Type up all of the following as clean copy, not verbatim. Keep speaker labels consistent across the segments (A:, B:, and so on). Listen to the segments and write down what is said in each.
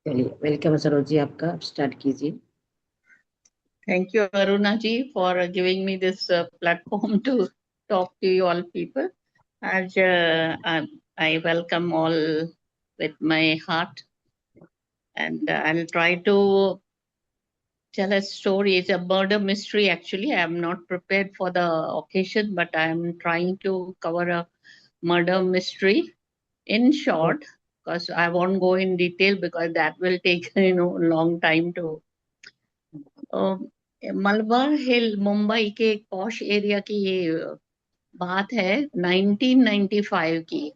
A: चलिए, वेलकम सरोज जी, आपका आप स्टार्ट कीजिए।
B: Thank you, Aruna ji, for giving me this platform to talk to you all people. As I welcome all with my heart, and I'll try to tell a story. It's a murder mystery, actually. I'm not prepared for the occasion, but I'm trying to cover a murder mystery in short, because I won't go in detail because that will take long time to. अ, मलबार हिल मुंबई के एक posh area की ये बात है 1995 की।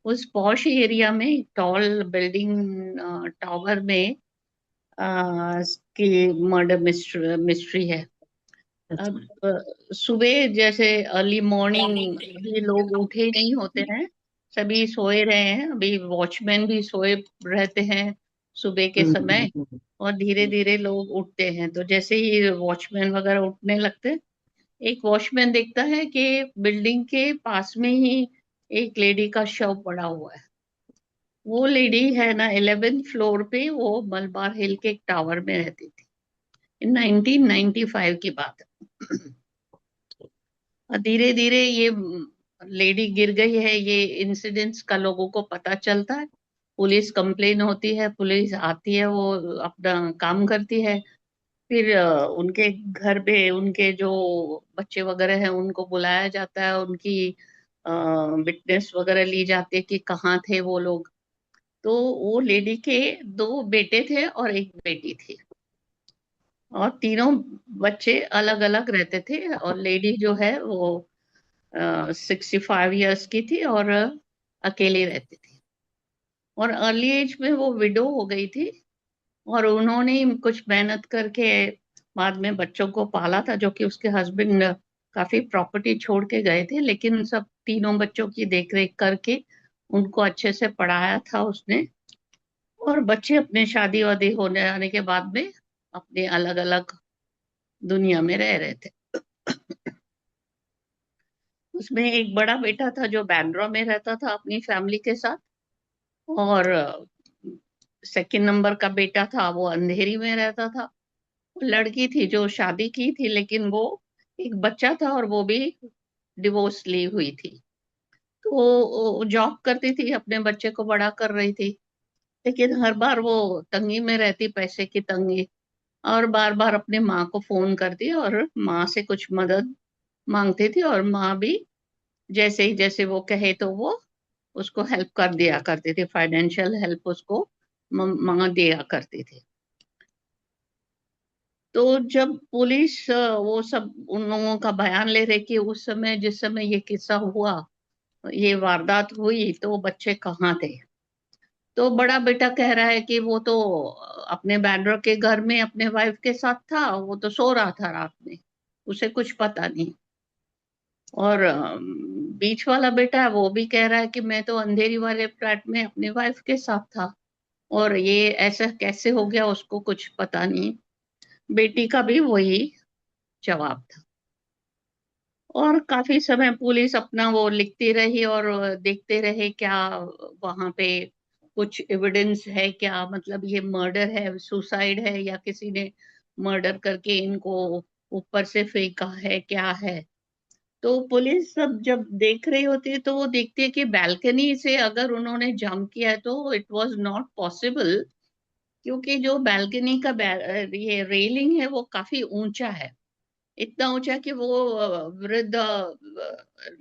B: उस posh area में tall building tower में की मर्डर मिस्ट्री है। अब
A: अच्छा।
B: सुबह जैसे अर्ली मॉर्निंग अभी लोग उठे नहीं होते हैं, सभी सोए रहे हैं, अभी वॉचमैन भी सोए रहते हैं सुबह के समय। और धीरे धीरे लोग उठते हैं, तो जैसे ही वॉचमैन वगैरह उठने लगते हैं, एक वॉचमैन देखता है कि बिल्डिंग के पास में ही एक लेडी का शव पड़ा हुआ है। वो लेडी है ना 11th फ्लोर पे, वो मलबार हिल के एक टावर में रहती थी। इन 1995 की बात है। और धीरे धीरे ये लेडी गिर गई है, ये इंसिडेंट्स का लोगों को पता चलता है। पुलिस कंप्लेन होती है, पुलिस आती है, वो अपना काम करती है। फिर उनके घर पे उनके जो बच्चे वगैरह हैं उनको बुलाया जाता है, उनकी विटनेस वगैरह ली जाती है कि कहाँ थे वो लोग। तो वो लेडी के दो बेटे थे और एक बेटी थी, और तीनों बच्चे अलग अलग रहते थे। और लेडी जो है वो 65 ईयर्स की थी और अकेली रहती थी। और अर्ली एज में वो विडो हो गई थी, और उन्होंने कुछ मेहनत करके बाद में बच्चों को पाला था, जो कि उसके हस्बैंड काफी प्रॉपर्टी छोड़ के गए थे, लेकिन सब तीनों बच्चों की देखरेख करके उनको अच्छे से पढ़ाया था उसने। और बच्चे अपने शादी वादी होने आने के बाद में अपने अलग अलग दुनिया में रह रहे थे। उसमें एक बड़ा बेटा था जो बैंड्रा में रहता था अपनी फैमिली के साथ, और सेकंड नंबर का बेटा था वो अंधेरी में रहता था। लड़की थी जो शादी की थी, लेकिन वो एक बच्चा था और वो भी डिवोर्स ली हुई थी। तो वो जॉब करती थी, अपने बच्चे को बड़ा कर रही थी, लेकिन हर बार वो तंगी में रहती, पैसे की तंगी। और बार बार अपने माँ को फोन करती और माँ से कुछ मदद मांगती थी, और माँ भी जैसे ही जैसे वो कहे तो वो उसको हेल्प कर दिया करती थी, फाइनेंशियल हेल्प उसको माँ दिया करती थी। तो जब पुलिस वो सब उन लोगों का बयान ले रहे कि उस समय जिस समय ये किस्सा हुआ, ये वारदात हुई, तो वो बच्चे कहाँ थे। तो बड़ा बेटा कह रहा है कि वो तो अपने बैंड्रा के घर में अपने वाइफ के साथ था, वो तो सो रहा था रात में, उसे कुछ पता नहीं। और बीच वाला बेटा है वो भी कह रहा है कि मैं तो अंधेरी वाले फ्लैट में अपनी वाइफ के साथ था, और ये ऐसा कैसे हो गया उसको कुछ पता नहीं। बेटी का भी वही जवाब था। और काफी समय पुलिस अपना वो लिखती रही और देखते रहे क्या वहां पे कुछ एविडेंस है क्या, मतलब ये मर्डर है, सुसाइड है, या किसी ने मर्डर करके इनको ऊपर से फेंका है, क्या है। तो पुलिस सब जब देख रही होती है तो वो देखती है कि बैल्कनी से अगर उन्होंने जंप किया है तो इट वाज नॉट पॉसिबल, क्योंकि जो बैल्कनी का ये रेलिंग है वो काफी ऊंचा है। इतना ऊंचा कि वो वृद्ध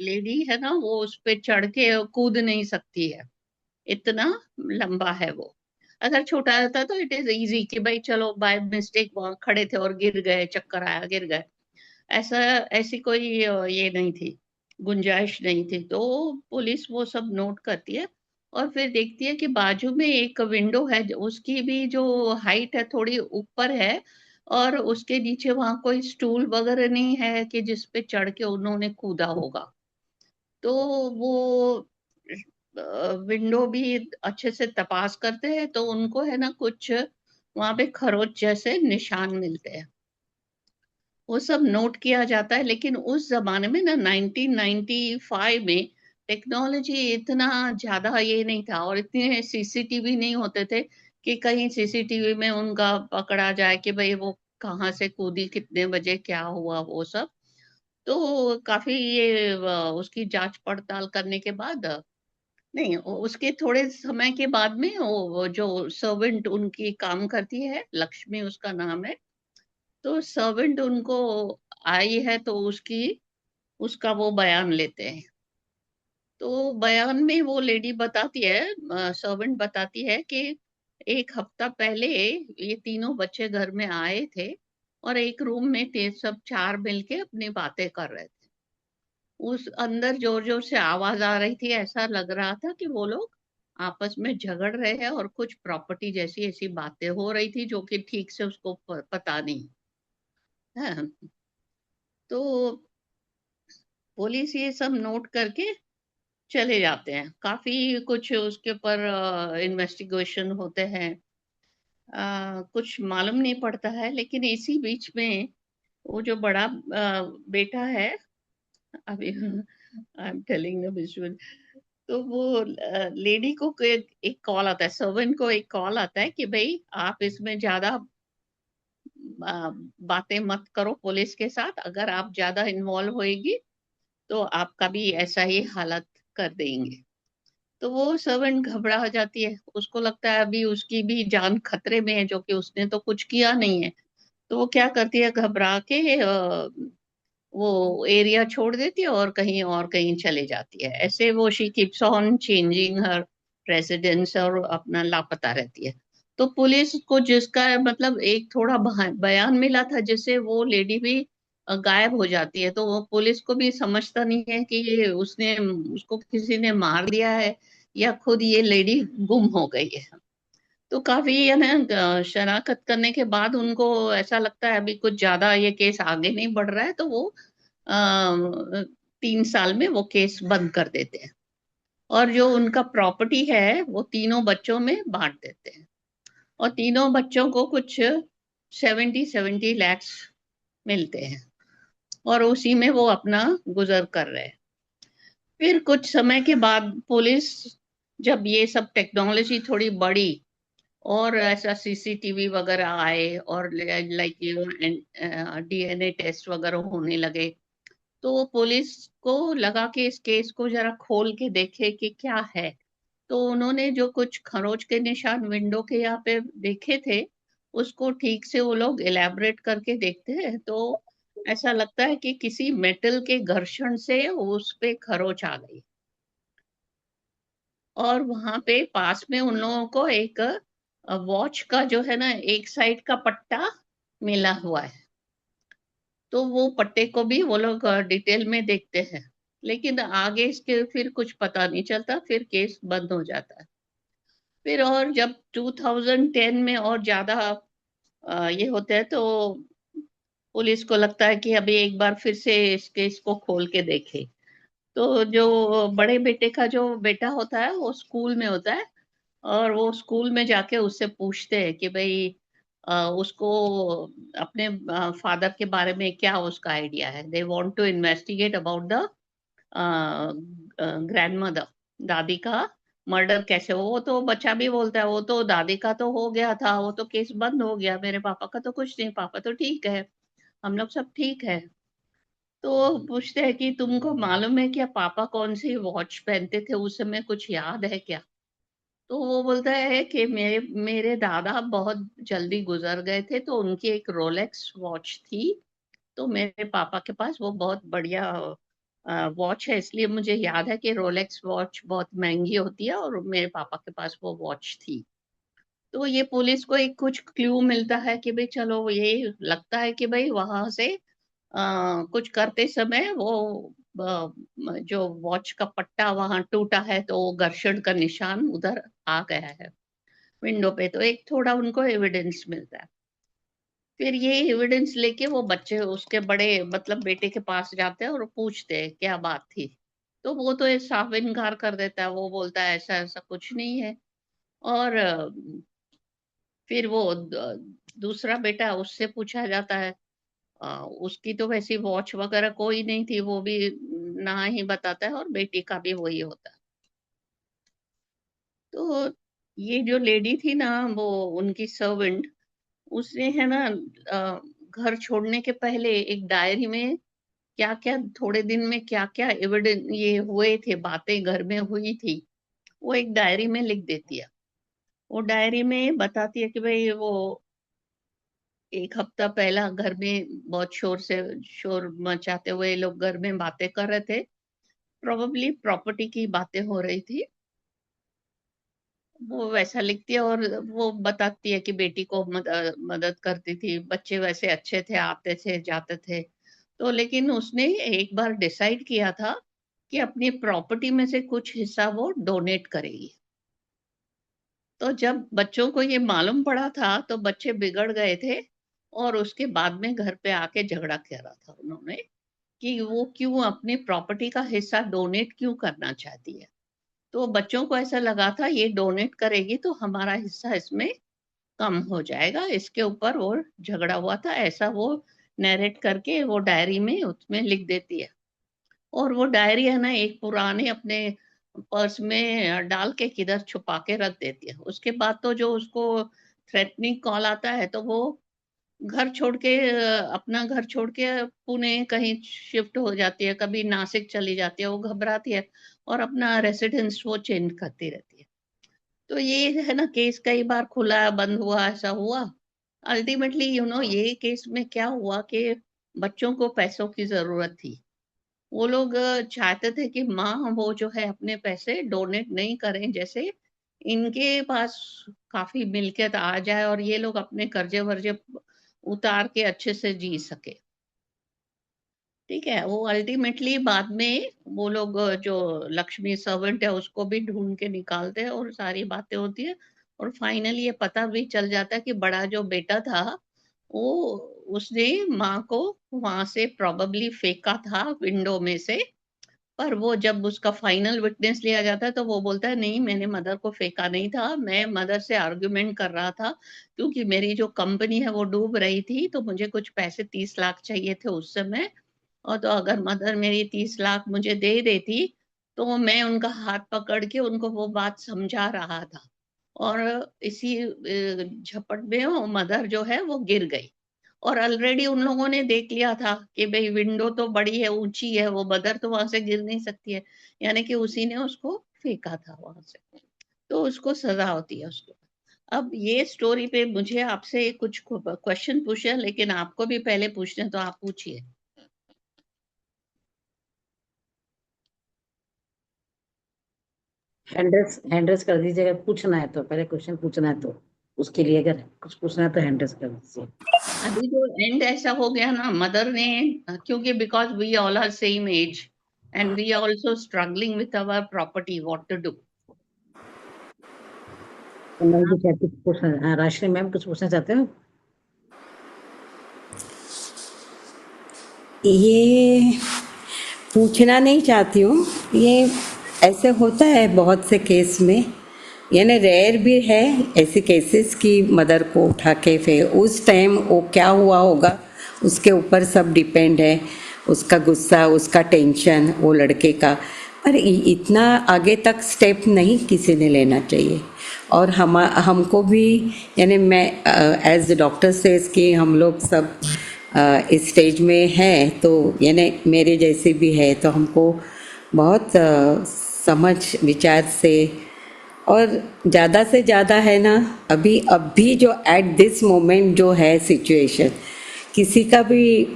B: लेडी है ना, वो उस पे चढ़ के कूद नहीं सकती है, इतना लंबा है वो। अगर छोटा रहता तो इट इज इजी कि भाई चलो बाय मिस्टेक वहां खड़े थे और गिर गए, चक्कर आया गिर गए। ऐसा ऐसी कोई ये नहीं थी, गुंजाइश नहीं थी। तो पुलिस वो सब नोट करती है, और फिर देखती है कि बाजू में एक विंडो है, उसकी भी जो हाइट है थोड़ी ऊपर है, और उसके नीचे वहां कोई स्टूल वगैरह नहीं है कि जिस पे चढ़ के उन्होंने कूदा होगा। तो वो विंडो भी अच्छे से तपास करते हैं, तो उनको है ना कुछ वहां पे खरोच जैसे निशान मिलते हैं, वो सब नोट किया जाता है। लेकिन उस जमाने में ना 1995 में टेक्नोलॉजी इतना ज्यादा ये नहीं था, और इतने सीसीटीवी नहीं होते थे कि कहीं सीसीटीवी में उनका पकड़ा जाए कि भाई वो कहाँ से कूदी, कितने बजे, क्या हुआ, वो सब। तो काफी ये उसकी जांच पड़ताल करने के बाद, नहीं, उसके थोड़े समय के बाद में वो जो सर्वेंट उनकी काम करती है, लक्ष्मी उसका नाम है, तो सर्वेंट उनको आई है, तो उसका वो बयान लेते हैं। तो बयान में वो लेडी बताती है, सर्वेंट बताती है कि एक हफ्ता पहले ये तीनों बच्चे घर में आए थे और एक रूम में सब चार मिलके अपनी बातें कर रहे थे। उस अंदर जोर जोर से आवाज आ रही थी, ऐसा लग रहा था कि वो लोग आपस में झगड़ रहे हैं और कुछ प्रॉपर्टी जैसी ऐसी बातें हो रही थी जो कि ठीक से उसको पता नहीं है। तो पुलिस ये सब नोट करके चले जाते हैं, काफी कुछ उसके ऊपर इन्वेस्टिगेशन होते हैं। कुछ मालूम नहीं पड़ता है, लेकिन इसी बीच में वो जो बड़ा बेटा है, अभी I am telling the visual, तो वो लेडी को एक कॉल आता है, सर्वेंट को एक कॉल आता है कि भाई आप इसमें ज्यादा अ, बातें मत करो पुलिस के साथ, अगर आप ज्यादा इन्वॉल्व होएगी तो आपका भी ऐसा ही हालत कर देंगे। तो वो सर्वेंट घबरा जाती है, उसको लगता है अभी उसकी भी जान खतरे में है, जो कि उसने तो कुछ किया नहीं है। तो वो क्या करती है, घबरा के वो एरिया छोड़ देती है और कहीं चले जाती है। ऐसे वो she keeps on changing her residence और अपना लापता रहती है। तो पुलिस को जिसका मतलब एक थोड़ा बयान मिला था, जिससे वो लेडी भी गायब हो जाती है, तो वो पुलिस को भी समझता नहीं है कि ये उसको किसी ने मार दिया है या खुद ये लेडी गुम हो गई है। तो काफी है ना, शनाख्त करने के बाद उनको ऐसा लगता है अभी कुछ ज्यादा ये केस आगे नहीं बढ़ रहा है, तो वो 3 साल में वो केस बंद कर देते हैं और जो उनका प्रॉपर्टी है वो तीनों बच्चों में बांट देते हैं। और तीनों बच्चों को कुछ 70-70 लैक्स मिलते हैं और उसी में वो अपना गुजर कर रहे हैं। फिर कुछ समय के बाद पुलिस, जब ये सब टेक्नोलॉजी थोड़ी बढ़ी और ऐसा सीसीटीवी वगैरह आए और लाइक डीएनए टेस्ट वगैरह होने लगे, तो पुलिस को लगा कि इस केस को जरा खोल के देखे कि क्या है। तो उन्होंने जो कुछ खरोच के निशान विंडो के यहाँ पे देखे थे, उसको ठीक से वो लोग इलेबोरेट करके देखते हैं, तो ऐसा लगता है कि किसी मेटल के घर्षण से उस पे खरोच आ गई। और वहां पे पास में उन लोगों को एक वॉच का जो है ना, एक साइड का पट्टा मिला हुआ है। तो वो पट्टे को भी वो लोग डिटेल में देखते हैं, लेकिन आगे इसके फिर कुछ पता नहीं चलता, फिर केस बंद हो जाता है। फिर और जब 2010 में और ज्यादा ये होते हैं, तो पुलिस को लगता है कि अभी एक बार फिर से इस केस को खोल के देखे। तो जो बड़े बेटे का जो बेटा होता है वो स्कूल में होता है, और वो स्कूल में जाके उससे पूछते हैं कि भाई उसको अपने फादर के बारे में क्या उसका आइडिया है। They want to investigate about the grandmother, दादी का मर्डर कैसे हो। वो तो बच्चा भी बोलता है वो तो दादी का तो हो गया था, वो तो केस बंद हो गया, मेरे पापा का तो कुछ नहीं, पापा तो ठीक है, हम लोग सब ठीक है। तो पूछते हैं कि तुमको मालूम है क्या पापा कौन सी वॉच पहनते थे उस समय, कुछ याद है क्या। तो वो बोलता है कि मेरे मेरे दादा बहुत जल्दी गुजर गए थे, तो उनकी एक रोलेक्स वॉच थी, तो मेरे पापा के पास वो बहुत बढ़िया वॉच है, इसलिए मुझे याद है कि रोलेक्स वॉच बहुत महंगी होती है और मेरे पापा के पास वो वॉच थी। तो ये पुलिस को एक कुछ क्लू मिलता है कि भाई चलो, ये लगता है कि भाई वहां से कुछ करते समय वो जो वॉच का पट्टा वहां टूटा है, तो वो घर्षण का निशान उधर आ गया है विंडो पे, तो एक थोड़ा उनको एविडेंस मिलता है। फिर ये एविडेंस लेके वो बच्चे उसके बड़े मतलब बेटे के पास जाते हैं और पूछते हैं क्या बात थी। तो वो तो एक साफ इनकार कर देता है, वो बोलता है ऐसा ऐसा कुछ नहीं है। और फिर वो दूसरा बेटा, उससे पूछा जाता है, उसकी तो वैसी वॉच वगैरह कोई नहीं थी, वो भी ना ही बताता है, और बेटी का भी वही होता है। तो ये जो लेडी थी ना, वो उनकी सर्वेंट, उसने है ना घर छोड़ने के पहले एक डायरी में क्या क्या थोड़े दिन में क्या क्या एविडेंस ये हुए थे, बातें घर में हुई थी, वो एक डायरी में लिख देती है। वो डायरी में बताती है कि भाई वो एक हफ्ता पहला घर में बहुत शोर मचाते हुए लोग घर में बातें कर रहे थे, प्रोबेबली प्रॉपर्टी की बातें हो रही थी। वो वैसा लिखती है और वो बताती है कि बेटी को मदद करती थी, बच्चे वैसे अच्छे थे, आते थे जाते थे। तो लेकिन उसने एक बार डिसाइड किया था कि अपनी प्रॉपर्टी में से कुछ हिस्सा वो डोनेट करेगी। तो जब बच्चों को ये मालूम पड़ा था तो बच्चे बिगड़ गए थे, और उसके बाद में घर पे आके झगड़ा करा था उन्होंने कि वो क्यों अपनी प्रॉपर्टी का हिस्सा डोनेट क्यों करना चाहती है। तो बच्चों को ऐसा लगा था ये डोनेट करेगी तो हमारा हिस्सा इसमें कम हो जाएगा, इसके ऊपर वो झगड़ा हुआ था, ऐसा वो नैरेट करके वो डायरी में उसमें लिख देती है। और वो डायरी है ना एक पुराने अपने पर्स में डाल के किधर छुपा के रख देती है। उसके बाद तो जो उसको थ्रेटनिंग कॉल आता है तो वो घर छोड़ के अपना घर छोड़ के पुणे कहीं शिफ्ट हो जाती है, कभी नासिक चली जाती है, वो घबराती है और अपना रेसिडेंस वो चेंज करती रहती है। तो ये है ना केस कई बार खुला बंद हुआ ऐसा हुआ। अल्टीमेटली ये केस में क्या हुआ कि बच्चों को पैसों की जरूरत थी। वो लोग चाहते थे कि माँ वो जो है अपने पैसे डोनेट नहीं करें, जैसे इनके पास काफी मिल्कियत आ जाए और ये लोग अपने कर्जे वर्जे उतार के अच्छे से जी सके। ठीक है, वो अल्टीमेटली बाद में वो लोग जो लक्ष्मी सर्वेंट है उसको भी ढूंढ के निकालते हैं और सारी बातें होती है। और फाइनली ये पता भी चल जाता है कि बड़ा जो बेटा था वो उसने माँ को वहां से प्रोबेबली फेंका था विंडो में से। पर वो जब उसका फाइनल विटनेस लिया जाता है तो वो बोलता है नहीं, मैंने मदर को फेंका नहीं था, मैं मदर से आर्ग्यूमेंट कर रहा था क्योंकि मेरी जो कंपनी है वो डूब रही थी तो मुझे कुछ पैसे 30 लाख चाहिए थे उस समय। और तो अगर मदर मेरी 30 लाख मुझे दे देती तो मैं उनका हाथ पकड़ के उनको वो बात समझा रहा था। और इसी झपट में वो मदर जो है वो गिर गई। और ऑलरेडी उन लोगों ने देख लिया था कि भाई विंडो तो बड़ी है, ऊंची है, वो मदर तो वहां से गिर नहीं सकती है, यानी कि उसी ने उसको फेंका था वहां से। तो उसको सजा होती है उसको। अब ये स्टोरी पे मुझे आपसे कुछ क्वेश्चन पूछे, लेकिन आपको भी पहले पूछने तो आप पूछिए।
A: हैंड रेस कर दीजिएगा, पूछना है तो पहले क्वेश्चन पूछना है तो उसके लिए अगर कुछ पूछना है तो हैंड रेस कर दीजिए।
B: अभी जो एंड ऐसा हो गया ना मदर ने, क्योंकि because we all are same age and we are also struggling with our property, what to do.
A: Kamal ji क्या कुछ पूछना, हाँ, राशि मैम कुछ पूछना चाहते हो?
C: ये पूछना नहीं चाहती हूँ, ये ऐसे होता है बहुत से केस में, यानी रेयर भी है ऐसे केसेस की मदर को उठा के फिर उस टाइम वो क्या हुआ होगा उसके ऊपर सब डिपेंड है, उसका गुस्सा, उसका टेंशन वो लड़के का। पर इतना आगे तक स्टेप नहीं किसी ने लेना चाहिए। और हमको भी, यानी मैं एज डॉक्टर से कि हम लोग सब इस स्टेज में हैं, तो यानी मेरे जैसे भी है, तो हमको बहुत समझ विचार से और ज़्यादा से ज़्यादा है ना, अभी जो एट दिस मोमेंट जो है सिचुएशन, किसी का भी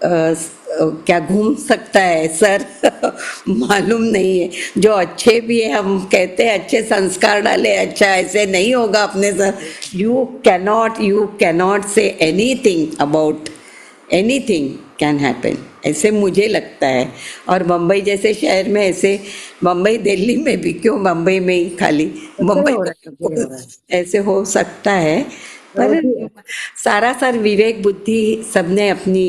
C: क्या घूम सकता है सर मालूम नहीं है। जो अच्छे भी है, हम कहते हैं अच्छे संस्कार डाले, अच्छा ऐसे नहीं होगा अपने साथ। You cannot say anything about, anything can happen, ऐसे मुझे लगता है। और मुंबई जैसे शहर में ऐसे, मुंबई दिल्ली में भी क्यों, मुंबई में ही खाली,
A: सब
C: मुंबई
A: जगह हो रहा है, सब
C: में
A: जगह हो रहा है।
C: ऐसे हो सकता है। पर
A: सरोजी,
C: सारा सर विवेक बुद्धि सबने अपनी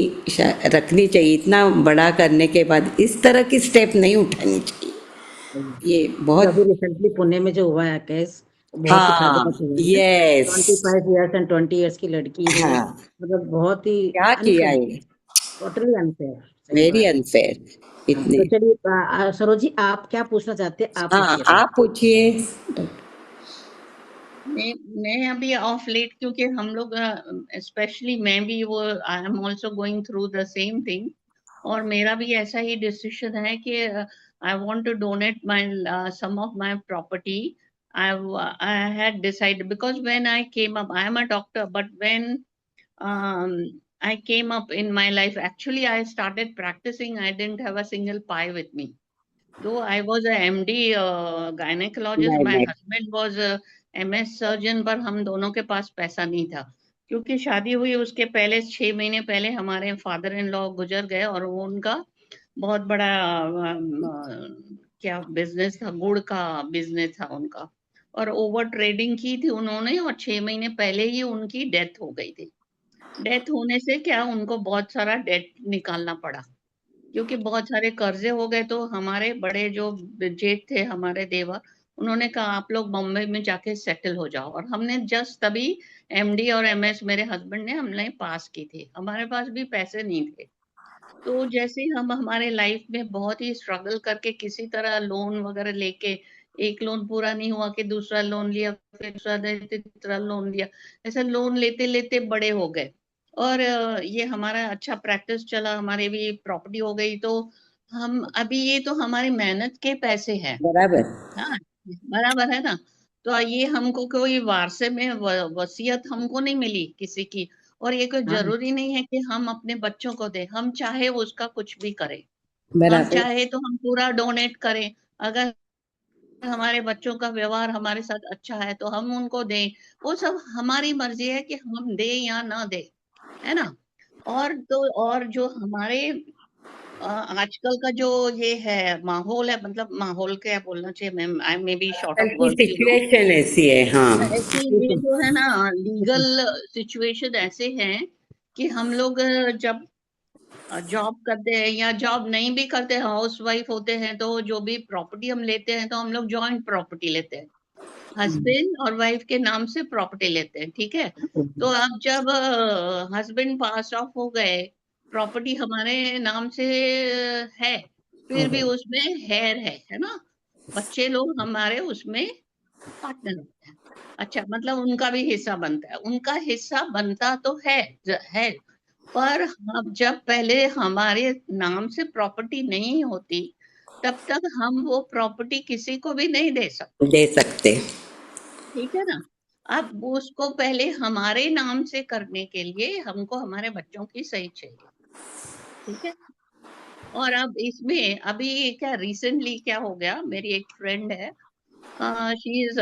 C: रखनी चाहिए। इतना बड़ा करने के बाद इस तरह की स्टेप नहीं उठानी चाहिए, ये
A: जो
C: बहुत।
A: अभी रिसेंटली पुणे में जो हुआ है केस, बहुत ही
C: हाँ,
A: खतरनाक हुआ है।
C: यस।
A: 25 ईयर्स एंड 20 ईयर्स की लड़की है,
C: हाँ,
A: मतलब बहुत ही
C: क्या किया
A: अनफेयर,
C: ये,
A: टोटली अनफेयर। सही
C: वेरी
A: बात है।
C: अनफेयर
A: हाँ,
C: इतने।
A: तो चलिए सरोजी आप क्या पूछना चाहते हैं, आप
C: हाँ,
A: पूछिए पहले।
C: आप पूछिए।
B: मैं अभी ऑफ लेट, क्योंकि हम लोग स्पेशली मैं भी वो I am also going through the same thing, और मेरा भी ऐसा ही डिसीजन है कि I want to donate my some of my property. I had decided because when I came up, I am a doctor, but when I came up in my life, actually I started practicing, I didn't have a single pie with me. Though I was a MD gynecologist,
C: नहीं
B: my
C: नहीं,
B: husband was a MS surgeon, पर हम दोनों के पास पैसा नहीं था, क्योंकि शादी हुई उसके पहले 6 महीने पहले हमारे फादर इन लॉ गुजर गए, और वो उनका बहुत बड़ा क्या बिजनेस था, गुड़ का बिजनेस था उनका, और ओवर ट्रेडिंग की थी उन्होंने, और 6 महीने पहले ही उनकी डेथ हो गई थी. डेथ होने से क्या उनको बहुत सारा डेट निकालना पड़ा, क्योंकि बहुत सारे कर्जे हो गए. तो हमारे बड़े जो जेठ थे हमारे देवर, उन्होंने कहा आप लोग बॉम्बे में जाके सेटल हो जाओ, और हमने जस्ट तभी एमडी और एमएस मेरे हस्बैंड ने हमने पास की थी, हमारे पास भी पैसे नहीं थे. तो जैसे हम हमारे लाइफ में बहुत ही स्ट्रगल करके किसी तरह लोन वगैरह लेके, एक लोन पूरा नहीं हुआ कि दूसरा लोन लिया, फिर दूसरा तीसरा लोन लिया, ऐसा लोन लेते लेते बड़े हो गए. और ये हमारा अच्छा प्रैक्टिस चला, हमारे भी प्रॉपर्टी हो गई. तो हम अभी, ये तो हमारी मेहनत के पैसे हैं.
C: बराबर।
B: हाँ, बराबर है ना. तो ये हमको कोई वारसे में वसीयत हमको नहीं मिली किसी की, और ये कोई
A: हाँ
B: जरूरी नहीं है कि हम अपने बच्चों को दें. हम चाहे उसका कुछ भी करें, हम
C: बराबर।
B: चाहे तो हम पूरा डोनेट करें. अगर हमारे बच्चों का व्यवहार हमारे साथ अच्छा है तो हम उनको दें. वो सब हमारी मर्जी है कि हम दें या ना दें, है ना. और तो और जो हमारे आजकल का जो ये है माहौल है, मतलब माहौल क्या बोलना चाहिए, मैं आई मे बी शॉर्ट
C: कल
B: ऑफ
C: की
B: वर्ड्स.
C: सिचुएशन ऐसी है, हाँ।
B: ऐसे ये जो है ना, लीगल सिचुएशन ऐसे हैं कि हम लोग जब जॉब करते हैं या जॉब नहीं भी करते, हाउस वाइफ होते हैं, तो जो भी प्रॉपर्टी हम लेते हैं तो हम लोग जॉइंट प्रॉपर्टी लेते हैं, हस्बैंड और वाइफ के नाम से प्रॉपर्टी लेते हैं, ठीक है. तो अब जब हस्बैंड पास ऑफ हो गए, प्रॉपर्टी हमारे नाम से है, फिर भी उसमें हेयर है ना, बच्चे लोग हमारे उसमें पार्टनर होते हैं. अच्छा, मतलब उनका भी हिस्सा बनता है, उनका हिस्सा बनता तो है. पर हम जब पहले हमारे नाम से प्रॉपर्टी नहीं होती, तब तक हम वो प्रॉपर्टी किसी को भी नहीं दे सकते,
C: दे सकते।
B: ठीक है ना. अब उसको पहले हमारे नाम से करने के लिए हमको हमारे बच्चों की सही चाहिए, ठीक है. और अब इसमें अभी क्या रिसेंटली क्या हो गया, मेरी एक फ्रेंड है, she is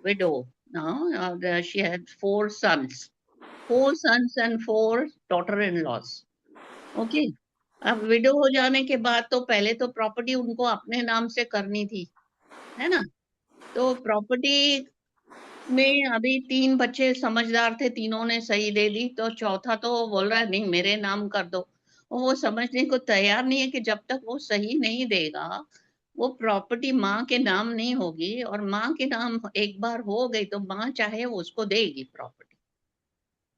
B: widow now, she had four sons and four daughter-in-laws. Okay. अब विडो हो जाने के बाद तो पहले तो प्रॉपर्टी उनको अपने नाम से करनी थी, है ना. तो प्रॉपर्टी में अभी 3 बच्चे समझदार थे, तीनों ने सही दे दी, तो चौथा तो बोल रहा है नहीं मेरे नाम कर दो. और वो समझने को तैयार नहीं है कि जब तक वो सही नहीं देगा, वो प्रॉपर्टी माँ के नाम नहीं होगी, और माँ के नाम एक बार हो गई तो माँ चाहे वो उसको देगी प्रॉपर्टी.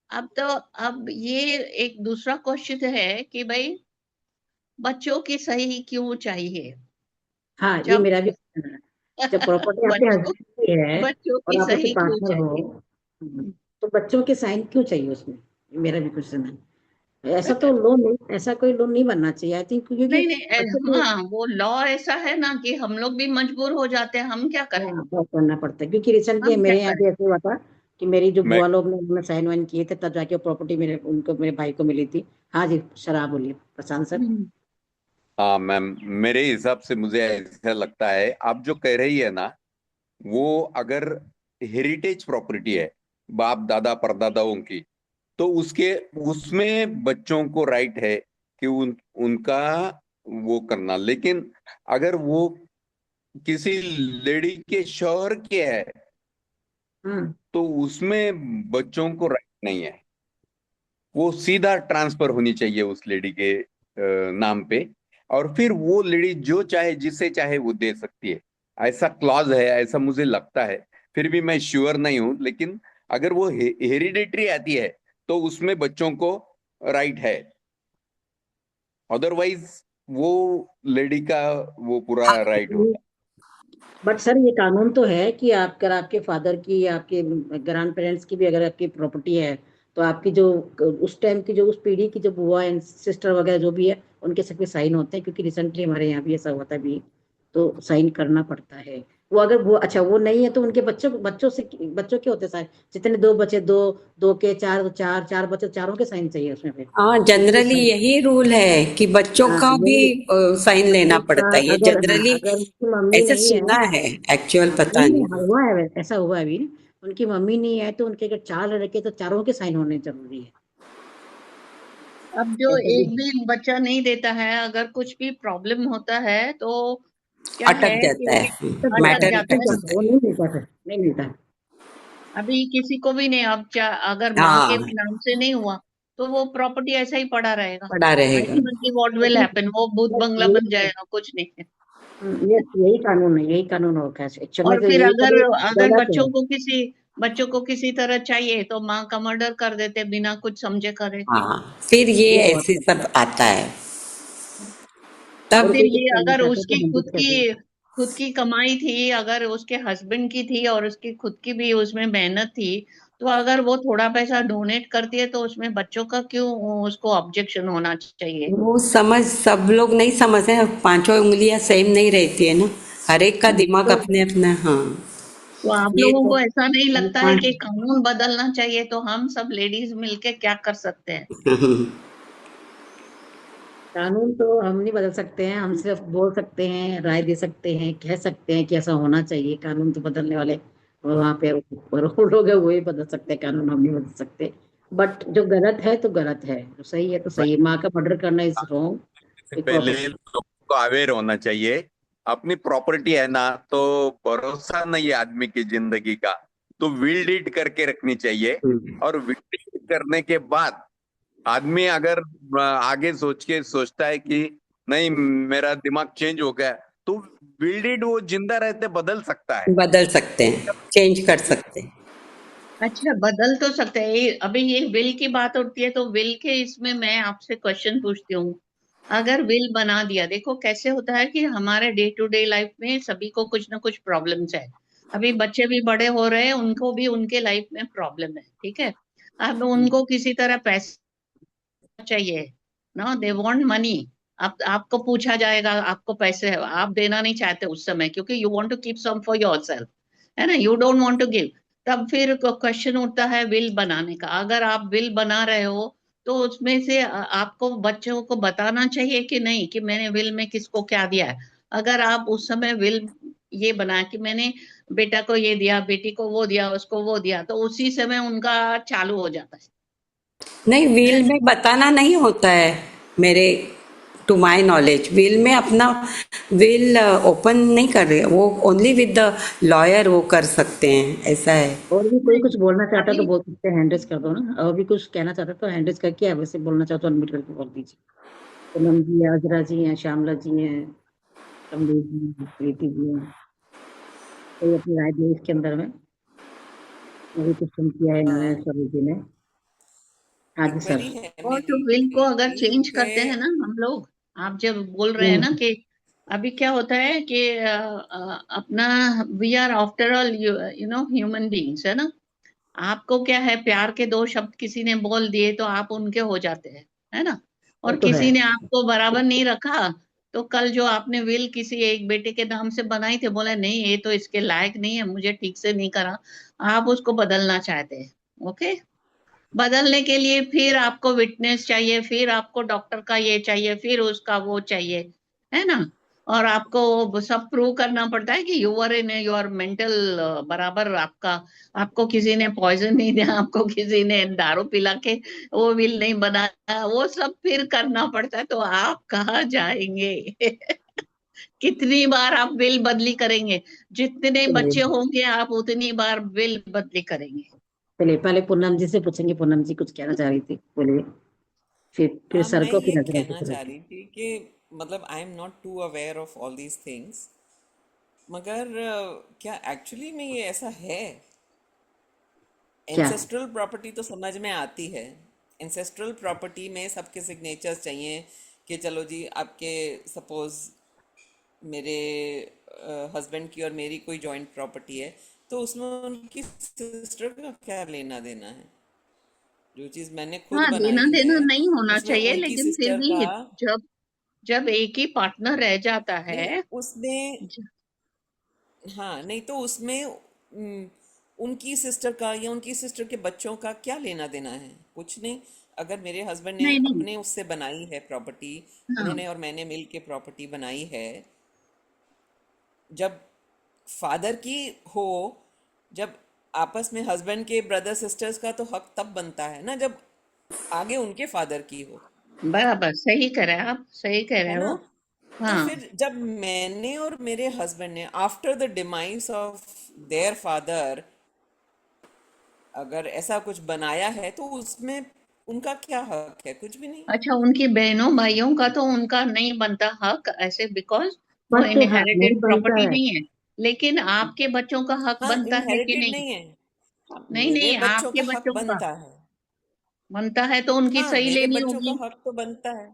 B: अब ये एक दूसरा क्वेश्चन है कि भाई बच्चों की सही क्यों चाहिए.
A: हाँ, ये
B: जब
A: मेरा भी क्वेश्चन है. जब प्रॉपर्टी आपके
B: बच्चों
A: हस्बैंड की है
B: बच्चों की
A: और आप उसके
B: सही क्यों
A: पार्टनर हो,
B: चाहिए.
A: तो बच्चों के साइन क्यों चाहिए उसमें, ये मेरा भी क्वेश्चन है. ऐसा तो लोन नहीं, ऐसा कोई लोन नहीं बनना चाहिए आई थिंक, क्योंकि
B: नहीं नहीं,
A: बच्चों की
B: हाँ वो लॉ ऐसा है ना कि हम लोग भी मजबूर हो जाते हैं, हम क्या करें,
A: हाँ, बहुत करना पड़ता है. क्योंकि रिसेंटली
B: हम क्या
A: मेरे यहाँ भी
B: करें.
A: ऐसे हुआ था कि मेरी जो
D: मैं
A: बुआ लोग ने उन्होंने साइन वाइन किए थे, तब जाके प्रॉपर्टी मेरे भाई को मिली थी. हाँ जी, शराब बोलिए प्रशांत सर.
B: हम्म,
D: हाँ मैम, मेरे हिसाब से मुझे ऐसा लगता है आप जो कह रही है ना, वो अगर हेरिटेज प्रॉपर्टी है बाप दादा परदादाओं की, तो उसके उसमें बच्चों को राइट है कि उनका वो करना. लेकिन अगर वो किसी लेडी के शौहर के है,
A: हाँ
D: तो उसमें बच्चों को राइट नहीं है. वो सीधा ट्रांसफर होनी चाहिए उस लेडी के नाम पे, और फिर वो लेडी जो चाहे जिसे चाहे वो दे सकती है. ऐसा क्लॉज है, ऐसा मुझे लगता है. फिर भी मैं श्योर नहीं हूं, लेकिन अगर वो हेरिडेटरी आती है तो उसमें बच्चों को राइट है. अदरवाइज वो लेडी का वो पूरा राइट
A: हाँ,
D: होता
A: बट सर ये कानून तो है कि आप अगर आपके फादर की या आपके ग्रैंड पेरेंट्स की भी अगर आपकी प्रॉपर्टी है, तो आपकी जो उस टाइम की जो उस पीढ़ी की जो बुआ एंड सिस्टर वगैरह जो भी है, उनके सब के साइन होते हैं, क्योंकि रिसेंटली हमारे यहाँ भी ऐसा होता भी, तो साइन करना पड़ता है। वो अगर वो अच्छा वो नहीं है तो उनके बच्चों के होते साइन, जितने दो बच्चे दो, दो के चार, तो चार चार बच्चे, चारों के साइन चाहिए उसमें फिर।
C: हाँ,
A: इसलिए
C: जनरली यही रूल है कि बच्चों
A: हाँ,
C: का भी
A: यही
C: साइन लेना
A: बच्चों का
C: पड़ता है, ये
A: अगर, हाँ,
C: जनरली
A: अगर उनकी मम्मी
C: ऐसे
A: नहीं है,
C: सुना है, एक्चुअल
A: हाँ,
C: पता
A: नहीं नहीं, हाँ,
C: नहीं।
A: हुआ है ऐसा हुआ है अभी। उनकी मम्मी नहीं है तो उनके अगर चार लड़के तो चारों के साइन होने जरूरी है।
B: अब जो
A: ऐसा भी
B: एक भी बच्चा नहीं देता है, अगर कुछ भी प्रॉब्लम होता है तो क्या है
C: अटक जाता
B: कि
C: है,
A: तक जाता
B: अटक
A: है,
C: मैटर
B: जाता
C: अटक
A: अटक
B: है।
A: जाता है,
C: जाता
A: वो नहीं मिलता फिर, नहीं मिलता।
B: अभी किसी को भी नहीं, अब अगर
C: है।
B: माँ के
C: हाँ,
B: नाम से नहीं हुआ तो वो प्रॉपर्टी ऐसा ही पड़ा रहेगा।
C: पड़ा रहेगा।
B: अल्टीमेटली व्हाट विल
A: लेकिन
B: हैपन, वो भूत
A: बस
B: बंगला
A: यही
B: बन
A: है,
B: जाएगा, कुछ नहीं है।
A: ये यही कानून है, यही कानून होगा एक्चुअल में,
B: और
A: तो
B: फिर
A: यही
B: अगर
A: तो
B: अगर
A: गलत है।
B: बच्चों को किसी तरह चाहिए तो माँ का मर्डर कर देते बिना कुछ समझे करे।
C: हाँ, फिर ये
A: ये बहुत
C: ऐसे
A: है।
C: सब आता है,
B: और
C: तब।
B: फिर
A: कोई कुछ
B: ये
A: करना
B: अगर
A: चाहते
B: उसकी
A: तो हम कुछ कर दें।
B: खुद की कमाई थी, अगर उसके हस्बैंड की थी और उसकी खुद की भी उसमें मेहनत थी, तो अगर वो थोड़ा पैसा डोनेट करती है तो उसमें बच्चों का क्यों उसको ऑब्जेक्शन होना चाहिए?
C: वो समझ सब लोग नहीं समझते हैं, पांचों उंगलियां सेम नहीं रहती है ना, हर एक का दिमाग
A: तो
C: अपने अपना। हाँ,
B: तो आप
C: ये
B: लोगों
C: तो
B: को ऐसा नहीं
C: ये
B: लगता है
C: पॉइंट।
B: कि कानून बदलना चाहिए? तो हम सब लेडीज मिलके क्या कर सकते हैं?
A: कानून तो हम नहीं बदल सकते हैं, हम सिर्फ बोल सकते हैं, राय दे सकते हैं, कह सकते हैं कि ऐसा होना चाहिए। कानून तो बदलने वाले वहां पे ऊपर वो लोग है, वो ही बदल सकते हैं, कानून हम नहीं बदल सकते। बट जो गलत है तो गलत है, जो सही है तो सही है। माँ का मर्डर करना इज रॉन्ग
D: से
A: विद
D: पहले
A: प्रॉपर्टी।
D: लोगों को अवेयर होना चाहिए। अपनी प्रॉपर्टी है ना, तो भरोसा नहीं है आदमी की जिंदगी का, तो विल डीड करके रखनी चाहिए। और विल डीड करने के बाद आदमी अगर आगे सोच के सोचता है कि नहीं, मेरा दिमाग चेंज हो गया, तो विल डीड वो जिंदा रहते बदल सकता है।
C: बदल सकते हैं, चेंज कर सकते हैं।
B: अच्छा, बदल तो सकते हैं। अभी ये विल की बात होती है तो विल के इसमें मैं आपसे क्वेश्चन पूछती हूँ। अगर विल बना दिया, देखो कैसे होता है कि हमारे डे टू डे लाइफ में सभी को कुछ ना कुछ प्रॉब्लम्स है। अभी बच्चे भी बड़े हो रहे हैं, उनको भी उनके लाइफ में प्रॉब्लम है, ठीक है। अब उनको किसी तरह पैसे चाहिए ना, दे वांट मनी। आप आपको पूछा जाएगा, आपको पैसे आप देना नहीं चाहते उस समय, क्योंकि you want to keep some for yourself, है ना, you don't want to give. तब फिर क्वेश्चन उठता है विल बनाने का। अगर आप विल बना रहे हो तो उसमें से आपको बच्चों को बताना चाहिए कि नहीं कि मैंने विल में किसको क्या दिया है। अगर आप उस समय विल ये बना कि मैंने बेटा को ये दिया, बेटी को वो दिया, उसको वो दिया, तो उसी समय उनका चालू हो जाता
C: नहीं,
B: है।
C: विल में बताना नहीं होता है मेरे, टू माय नॉलेज विल में अपना विल ओपन नहीं कर रहे, वो ओनली विद द लॉयर वो कर सकते हैं, ऐसा है।
A: और भी कोई कुछ बोलना चाहता है तो
B: अभी
A: बोल सकते हैं, हैंड रेज कर दो ना। और भी कुछ कहना चाहता है तो हैंड रेज करके, या वैसे बोलना चाहो तो अनम्यूट करके बोल दीजिए। पूनम जी है, अजरा जी हैं, श्यामला जी हैं, कमलेश जी हैं, प्रीति जी हैं। कोई अपनी राय दी इसके अंदर में? अभी कुछ सुन किया है इन्होंने सभी जी ने। हाँ जी
E: एक
A: सर।
E: क्वेरी है
B: और
E: मेरी
B: तो विल को अगर चेंज
E: कि
B: करते हैं ना हम लोग, आप जब बोल रहे हैं ना
A: हम्म,
B: कि अभी क्या होता है कि अपना we are after all you know human beings, है ना। आपको क्या है, प्यार के दो शब्द किसी ने बोल दिए तो आप उनके हो जाते हैं, है ना।
A: वो
B: और
A: तो है।
B: किसी ने आपको बराबर नहीं रखा, तो कल जो आपने विल किसी एक बेटे के नाम से बनाई थी, बोला नहीं ये तो इसके लायक नहीं है, मुझे ठीक से नहीं करा, आप उसको बदलना चाहते हैं। ओके। बदलने के लिए फिर आपको विटनेस चाहिए, फिर आपको डॉक्टर का ये चाहिए, फिर उसका वो चाहिए, है ना। और आपको वो सब प्रूव करना पड़ता है कि यूआर इन योर मेंटल बराबर आपका, आपको किसी ने पॉइजन नहीं दिया, आपको किसी ने दारू पिला के वो विल नहीं बनाया, वो सब फिर करना पड़ता है। तो आप कहाँ जाएंगे? कितनी बार आप विल बदली करेंगे? जितने
A: चलिए
B: बच्चे होंगे आप उतनी बार विल बदली करेंगे।
A: चलिए, पहले पूनम जी से पूछेंगे। पूनम जी कुछ कहना चाह रही थी, बोलिए। फिर सर
E: मैं
A: को,
E: ये
A: फिर नजर की
E: कहना चाह
A: तरफ।
E: रही थी कि मतलब I am not too aware of all these things, मगर क्या एक्चुअली में ये ऐसा है?
A: क्या?
E: एंसेस्ट्रल प्रॉपर्टी तो समझ में आती है। एंसेस्ट्रल प्रॉपर्टी में सबके सिग्नेचर्स चाहिए कि चलो जी, आपके सपोज मेरे हस्बैंड की और मेरी कोई जॉइंट प्रॉपर्टी है, तो उसमें उनकी सिस्टर का क्या लेना देना है? जो चीज मैंने खुद
B: हाँ, देना
E: बनाई
B: देना
E: है
B: नहीं होना
E: उसमें
B: चाहिए,
E: उनकी
B: लेकिन फिर
E: सिस्टर
B: भी
E: का
B: जब जब एक ही पार्टनर रह जाता
E: नहीं,
B: है।
E: उसमें
B: ज-
E: हाँ नहीं तो उसमें उनकी सिस्टर का या उनकी सिस्टर के बच्चों का क्या लेना देना है? कुछ नहीं। अगर मेरे हस्बैंड ने
B: नहीं नहीं।
E: अपने उससे बनाई है प्रॉपर्टी,
B: हाँ
E: उन्होंने और मैंने मिल के प्रॉपर्टी बनाई है, जब फादर की हो, जब आपस में हस्बैंड के ब्रदर सिस्टर्स का तो हक तब बनता है ना जब आगे उनके फादर की हो,
B: बराबर सही कह रहे हैं आप, सही कह
E: है
B: रहे
E: ना?
B: हो।
E: तो
B: हाँ।
E: फिर जब मैंने और मेरे हस्बैंड ने after the demise of their father अगर ऐसा कुछ बनाया है तो उसमें उनका क्या हक है? कुछ भी नहीं।
B: अच्छा, उनकी बहनों भाइयों का तो उनका नहीं बनता हक ऐसे, बिकॉज वो
A: बट हाँ नहीं
B: इनहेरिटेड
A: बनता
B: प्रॉपर्टी
A: है।
B: नहीं है। लेकिन आपके बच्चों का हक
E: हाँ
B: बनता है कि
E: इनहेरिटेड
B: नहीं?
E: नहीं है। हाँ,
B: नहीं
E: मेरे
B: नहीं,
E: बच्चों
B: आपके
E: का हक
B: बच्चों का
E: बनता है।
B: बनता है तो उनकी
E: हाँ
B: सही
E: मेरे
B: लेनी
E: बच्चों का
B: होगी।
E: हक तो बनता है।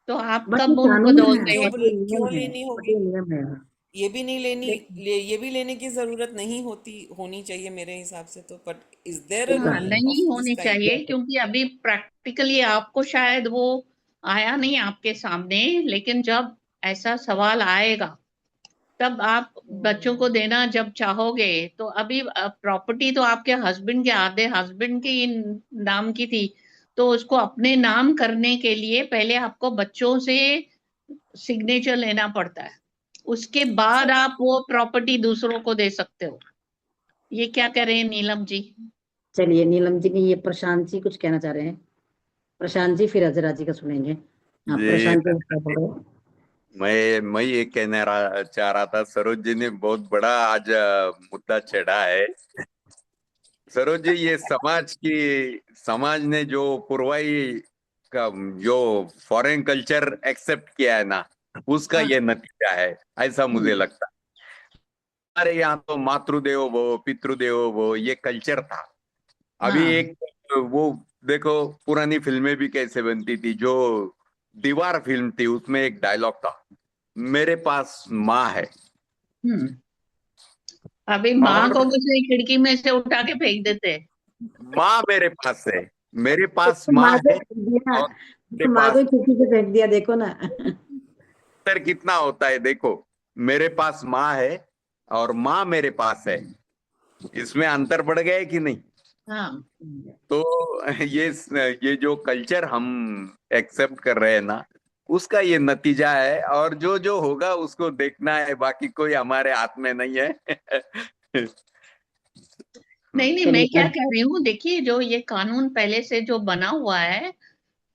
B: तो आप
A: बट ये
B: कब उनको
A: कानून है,
B: दोगे?
E: क्यों
A: बट ये नियम
E: क्यों
A: है।
E: लेनी
A: बट
E: होगी?
A: ये नियम है।
E: ये भी नहीं लेनी,
B: लेकिन
E: ये भी लेने की जरूरत नहीं होती, होनी चाहिए मेरे हिसाब से तो। बट इज देयर अ
B: हाँ,
E: रूल
A: एग्जैक्टली।
B: नहीं
E: ऑफ दिस
B: होनी
E: काइंड?
B: चाहिए, क्योंकि अभी प्रैक्टिकली आपको शायद वो आया नहीं आपके सामने, लेकिन जब ऐसा सवाल आएगा तब आप बच्चों को देना जब चाहोगे, तो अभी प्रॉपर्टी तो आपके हस्बैंड के आधे हस्बैंड के ही नाम की थी, तो उसको अपने नाम करने के लिए पहले आपको बच्चों से सिग्नेचर लेना पड़ता है, उसके बाद
E: अच्छा,
B: आप वो प्रॉपर्टी दूसरों को दे सकते हो। ये क्या कह रहे हैं नीलम जी?
A: चलिए नीलम जी नहीं, ये प्रशांत जी कुछ कहना चाह रहे हैं। प्रशांत जी फिर अजरा जी का सुनेंगे। हाँ
D: जी
A: प्रशांत जी क्या बोल रहे हैं?
D: मैं ये चाह रहा था, सरोज जी ने बहुत बड़ा आज मुद्दा छेड़ा है। सरोज जी, ये समाज ने जो पुरवाई का जो फॉरेन कल्चर एक्सेप्ट किया है ना, उसका
B: हाँ।
D: ये नतीजा है, ऐसा मुझे
B: हम्म।
D: लगता है। हमारे यहाँ तो मातृदेवो भव पितृदेवो भव ये कल्चर था। अभी
B: हाँ।
D: एक वो देखो, पुरानी फिल्में भी कैसे बनती थी। जो दीवार फिल्म थी उसमें एक डायलॉग था, मेरे पास माँ है।
B: हम्म। अभी माँ
D: और
B: को दूसरी खिड़की में से उठा के फेंक देते हैं।
D: माँ मेरे पास है, मेरे पास
A: तो
D: माँ
A: माँ को
D: है।
A: फेंक दिया,
D: और मेरे
A: तो माँ को
D: पास
A: खिड़की से फेंक दिया, देखो ना।
D: अंतर कितना होता है देखो। मेरे पास माँ है और माँ मेरे पास है, इसमें अंतर बढ़ गया है कि नहीं?
B: हाँ।
D: तो ये जो कल्चर हम एक्सेप्ट कर रहे हैं ना, उसका ये नतीजा है। और जो जो होगा उसको देखना है, बाकी कोई हमारे हाथ में नहीं है।
B: नहीं नहीं, मैं
A: चलिए
B: क्या कह रही हूँ, देखिए जो ये कानून पहले से जो बना हुआ है,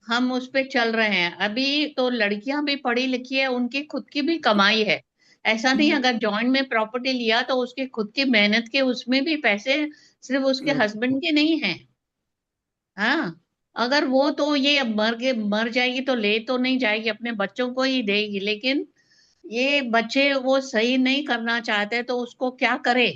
B: हम उस पे चल रहे हैं। अभी तो लड़कियां भी पढ़ी लिखी है, उनकी खुद की भी कमाई है। ऐसा नहीं, अगर जॉइंट में प्रॉपर्टी लिया तो उसकी खुद की मेहनत के उसमें भी पैसे सिर्फ उसके हस्बैंड के नहीं हैं। हाँ। अगर वो तो ये अब मर जाएगी तो ले तो नहीं जाएगी, अपने बच्चों को ही देगी, लेकिन ये बच्चे वो सही नहीं करना चाहते तो उसको क्या करे?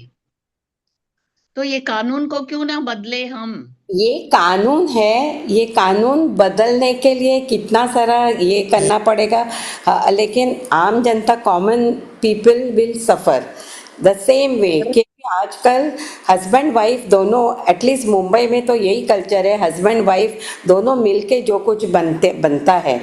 B: तो ये कानून को क्यों ना बदले हम?
C: ये कानून है, ये कानून बदलने के लिए कितना सारा ये करना पड़ेगा। हाँ, लेकिन आम जनता, common people will suffer the same way, क्योंकि आजकल हस्बैंड वाइफ दोनों, एटलीस्ट मुंबई में तो यही कल्चर है, हस्बैंड वाइफ दोनों मिलके जो कुछ बनता है।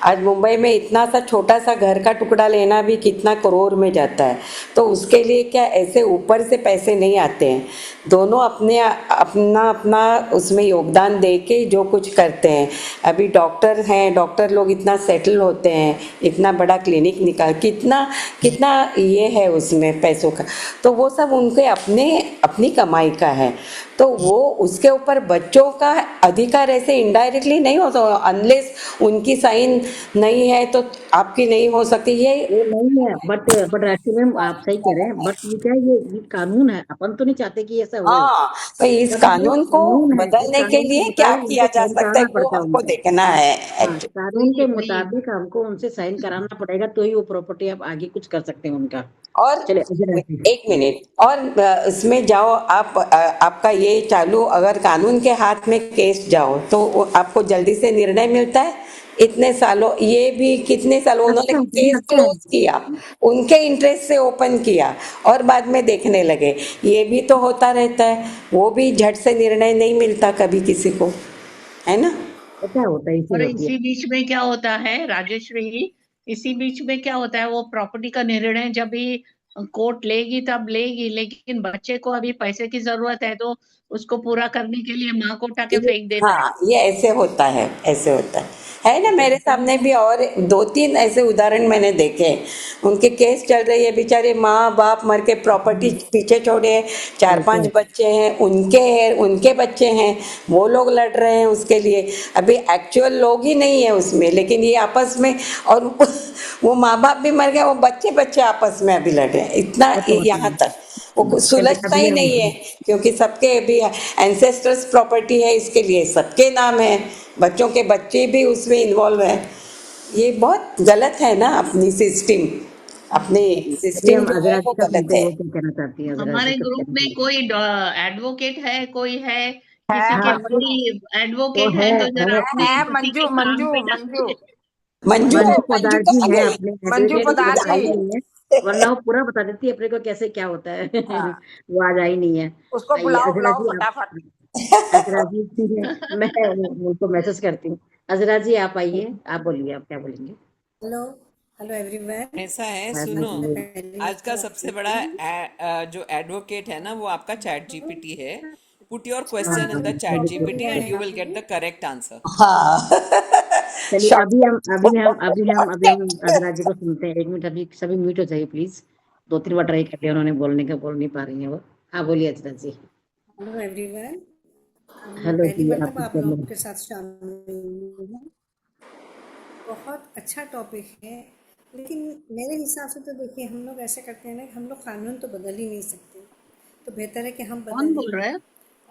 C: आज मुंबई में इतना सा छोटा सा घर का टुकड़ा लेना भी कितना करोड़ में जाता है। तो उसके लिए क्या ऐसे ऊपर से पैसे नहीं आते हैं, दोनों अपना अपना उसमें योगदान दे के जो कुछ करते हैं। अभी डॉक्टर हैं, डॉक्टर लोग इतना सेटल होते हैं, इतना बड़ा क्लिनिक निकाल, कितना कितना ये है उसमें पैसों का, तो वो सब उनके अपने अपनी कमाई का है। तो वो उसके ऊपर बच्चों का अधिकार ऐसे इनडायरेक्टली नहीं होता, अनलेस उनकी साइन नहीं है तो आपकी नहीं हो सकती।
A: ये नहीं है, बट राशि मैम आप सही कह रहे हैं, बट ये क्या है, ये कानून है, अपन तो नहीं चाहते कि ऐसा हो।
C: हाँ, तो इस
A: बट ये
C: कानून को
A: कानून है, इस
C: बदलने के
A: कानून के
C: लिए क्या
A: मुताबिक
C: किया
A: उनको
C: जा
A: साइन
C: सकता है
A: कराना
C: वो
A: पड़ता है
C: हमको
A: उनको।
C: देखना है
A: हाँ
C: एक्चुअली।
A: कानून के
B: वही वही।
A: मुताबिक हमको उनसे साइन कराना पड़ेगा, तो ही वो प्रॉपर्टी आप आगे कुछ कर सकते हैं उनका।
C: और
A: चलिए अजय राशि।
C: एक मिनट और इसमें जाओ आप, आपका ये चालू, अगर कानून के हाथ में केस जाओ तो आपको जल्दी से निर्णय मिलता है इतने सालों, ये भी कितने सालों उन्होंने
A: अच्छा ये
C: केस
A: लगता है।
C: क्लोज किया, उनके इंटरेस्ट से ओपन किया और बाद में देखने लगे। ये भी तो होता रहता है, वो भी झट से निर्णय नहीं मिलता कभी किसी को, है ना।
A: होता है ये चीज
B: और
A: होती है।
B: इसी बीच में क्या होता है राजेश्वरी, इसी बीच में क्या होता है, वो प्रॉपर्टी का निर्णय जब भी कोर्ट लेगी तब लेगी, लेकिन बच्चे को अभी पैसे की जरूरत है तो उसको पूरा करने के लिए माँ को उठा के
C: ये,
B: फेंक देता है।
C: हाँ, ये ऐसे होता है, ऐसे होता है ना। मेरे सामने भी और दो तीन ऐसे उदाहरण मैंने देखे हैं। उनके केस चल रही है, बेचारे माँ बाप मर के प्रॉपर्टी पीछे छोड़े हैं, चार
A: होता
C: पांच
A: है।
C: बच्चे हैं उनके हैं, उनके बच्चे हैं, वो लोग लड़ रहे हैं उसके लिए। अभी एक्चुअल लोग ही नहीं है उसमें, लेकिन ये आपस में, और वो माँ बाप भी मर गए, वो बच्चे बच्चे आपस में अभी लड़ रहे हैं, इतना
A: ऐसा होता
C: यहाँ
A: है।
C: तक वो
A: चलिए
C: सुलझता
A: अभी
C: ही
A: हम,
C: नहीं है, क्योंकि सबके भी एंसेस्टर्स प्रॉपर्टी है, इसके लिए सबके नाम है, बच्चों के बच्चे भी उसमें इन्वॉल्व है। ये बहुत गलत है ना, अपनी सिस्टम, अपनी
A: अभी
C: सिस्टम
A: हम
C: जो है
A: अजरा
C: वो
A: जी का
C: गलत
A: सुनते हैं,
C: है।
A: वो क्या कहना चाहती है अजरा जी,
B: हमारे
A: कुछ
B: ग्रुप
A: कहना
B: में
A: चाहती
B: कोई एडवोकेट है, कोई है,
F: है
B: किसी के
A: हाँ
F: मंजू।
B: भाई
A: तो
B: एडवोकेट है,
A: है
B: तो जरा अपने
F: है
B: पति के
F: मंजू
B: काम
F: मंजू
B: पे
F: मंजू
B: डालिए।
C: मंजू
A: मंजू
C: मंजू
A: पोदार
C: तो
A: जी
C: आ
A: हैं
C: गई।
A: अपने
F: मंजू
A: एडवोकेट,
C: मंजू
A: वो
C: तो
F: पोदार
C: आ
A: आई
F: जी।
A: नहीं है,
C: गई।
A: वरना वो पूरा बता देती है अपने को कैसे क्या होता है।
F: हाँ,
A: वो आज आई नहीं है।
F: उसको
A: आइए
F: बुलाओ
A: अजरा
F: बुलाओ
A: जी आप,
F: फटाफट।
A: अजरा जी मैं उनको मैसेज करती हूँ। अजरा जी आप आइए, आप बोलिए, आप क्या बोलेंगे।
C: Hello, hello everyone.
E: ऐसा है,
A: अजरा
E: सुनो,
A: जी बोलिए।
C: पहली
E: आज का
C: बार
E: सबसे
C: आई
E: बड़ा
C: हूँ।
E: जो एडवोकेट है ना, वो आपका चैट जीपीटी है। पुट योर
A: हाँ
E: क्वेश्चन इन द चैट
A: चलिए
E: जीपीटी
A: ठीक
E: एंड
A: है।
E: You will get the correct answer.
C: हाँ।
A: चलिए
C: शॉर्टकट।
A: अभी हम अजरा जी को सुनते हैं। एक मिनट, अभी सभी म्यूट हो जाइए प्लीज। दो तीन बार ट्राई कर लिया उन्होंने बोलने का, बोल नहीं पा रही है वो। हाँ बोलिए अजरा जी।
C: Hello everyone. मैं
A: हेलो
C: पहली
A: जी,
C: बार
A: आप
C: तब आप लोगों के साथ शामिल हूँ। बहुत अच्छा टॉपिक है, लेकिन मेरे हिसाब से तो देखिए, हम लोग ऐसे करते हैं ना कि हम लोग कानून तो बदल ही नहीं सकते, तो बेहतर है कि हम
B: कौन
C: बदलें।
B: बोल रहा है?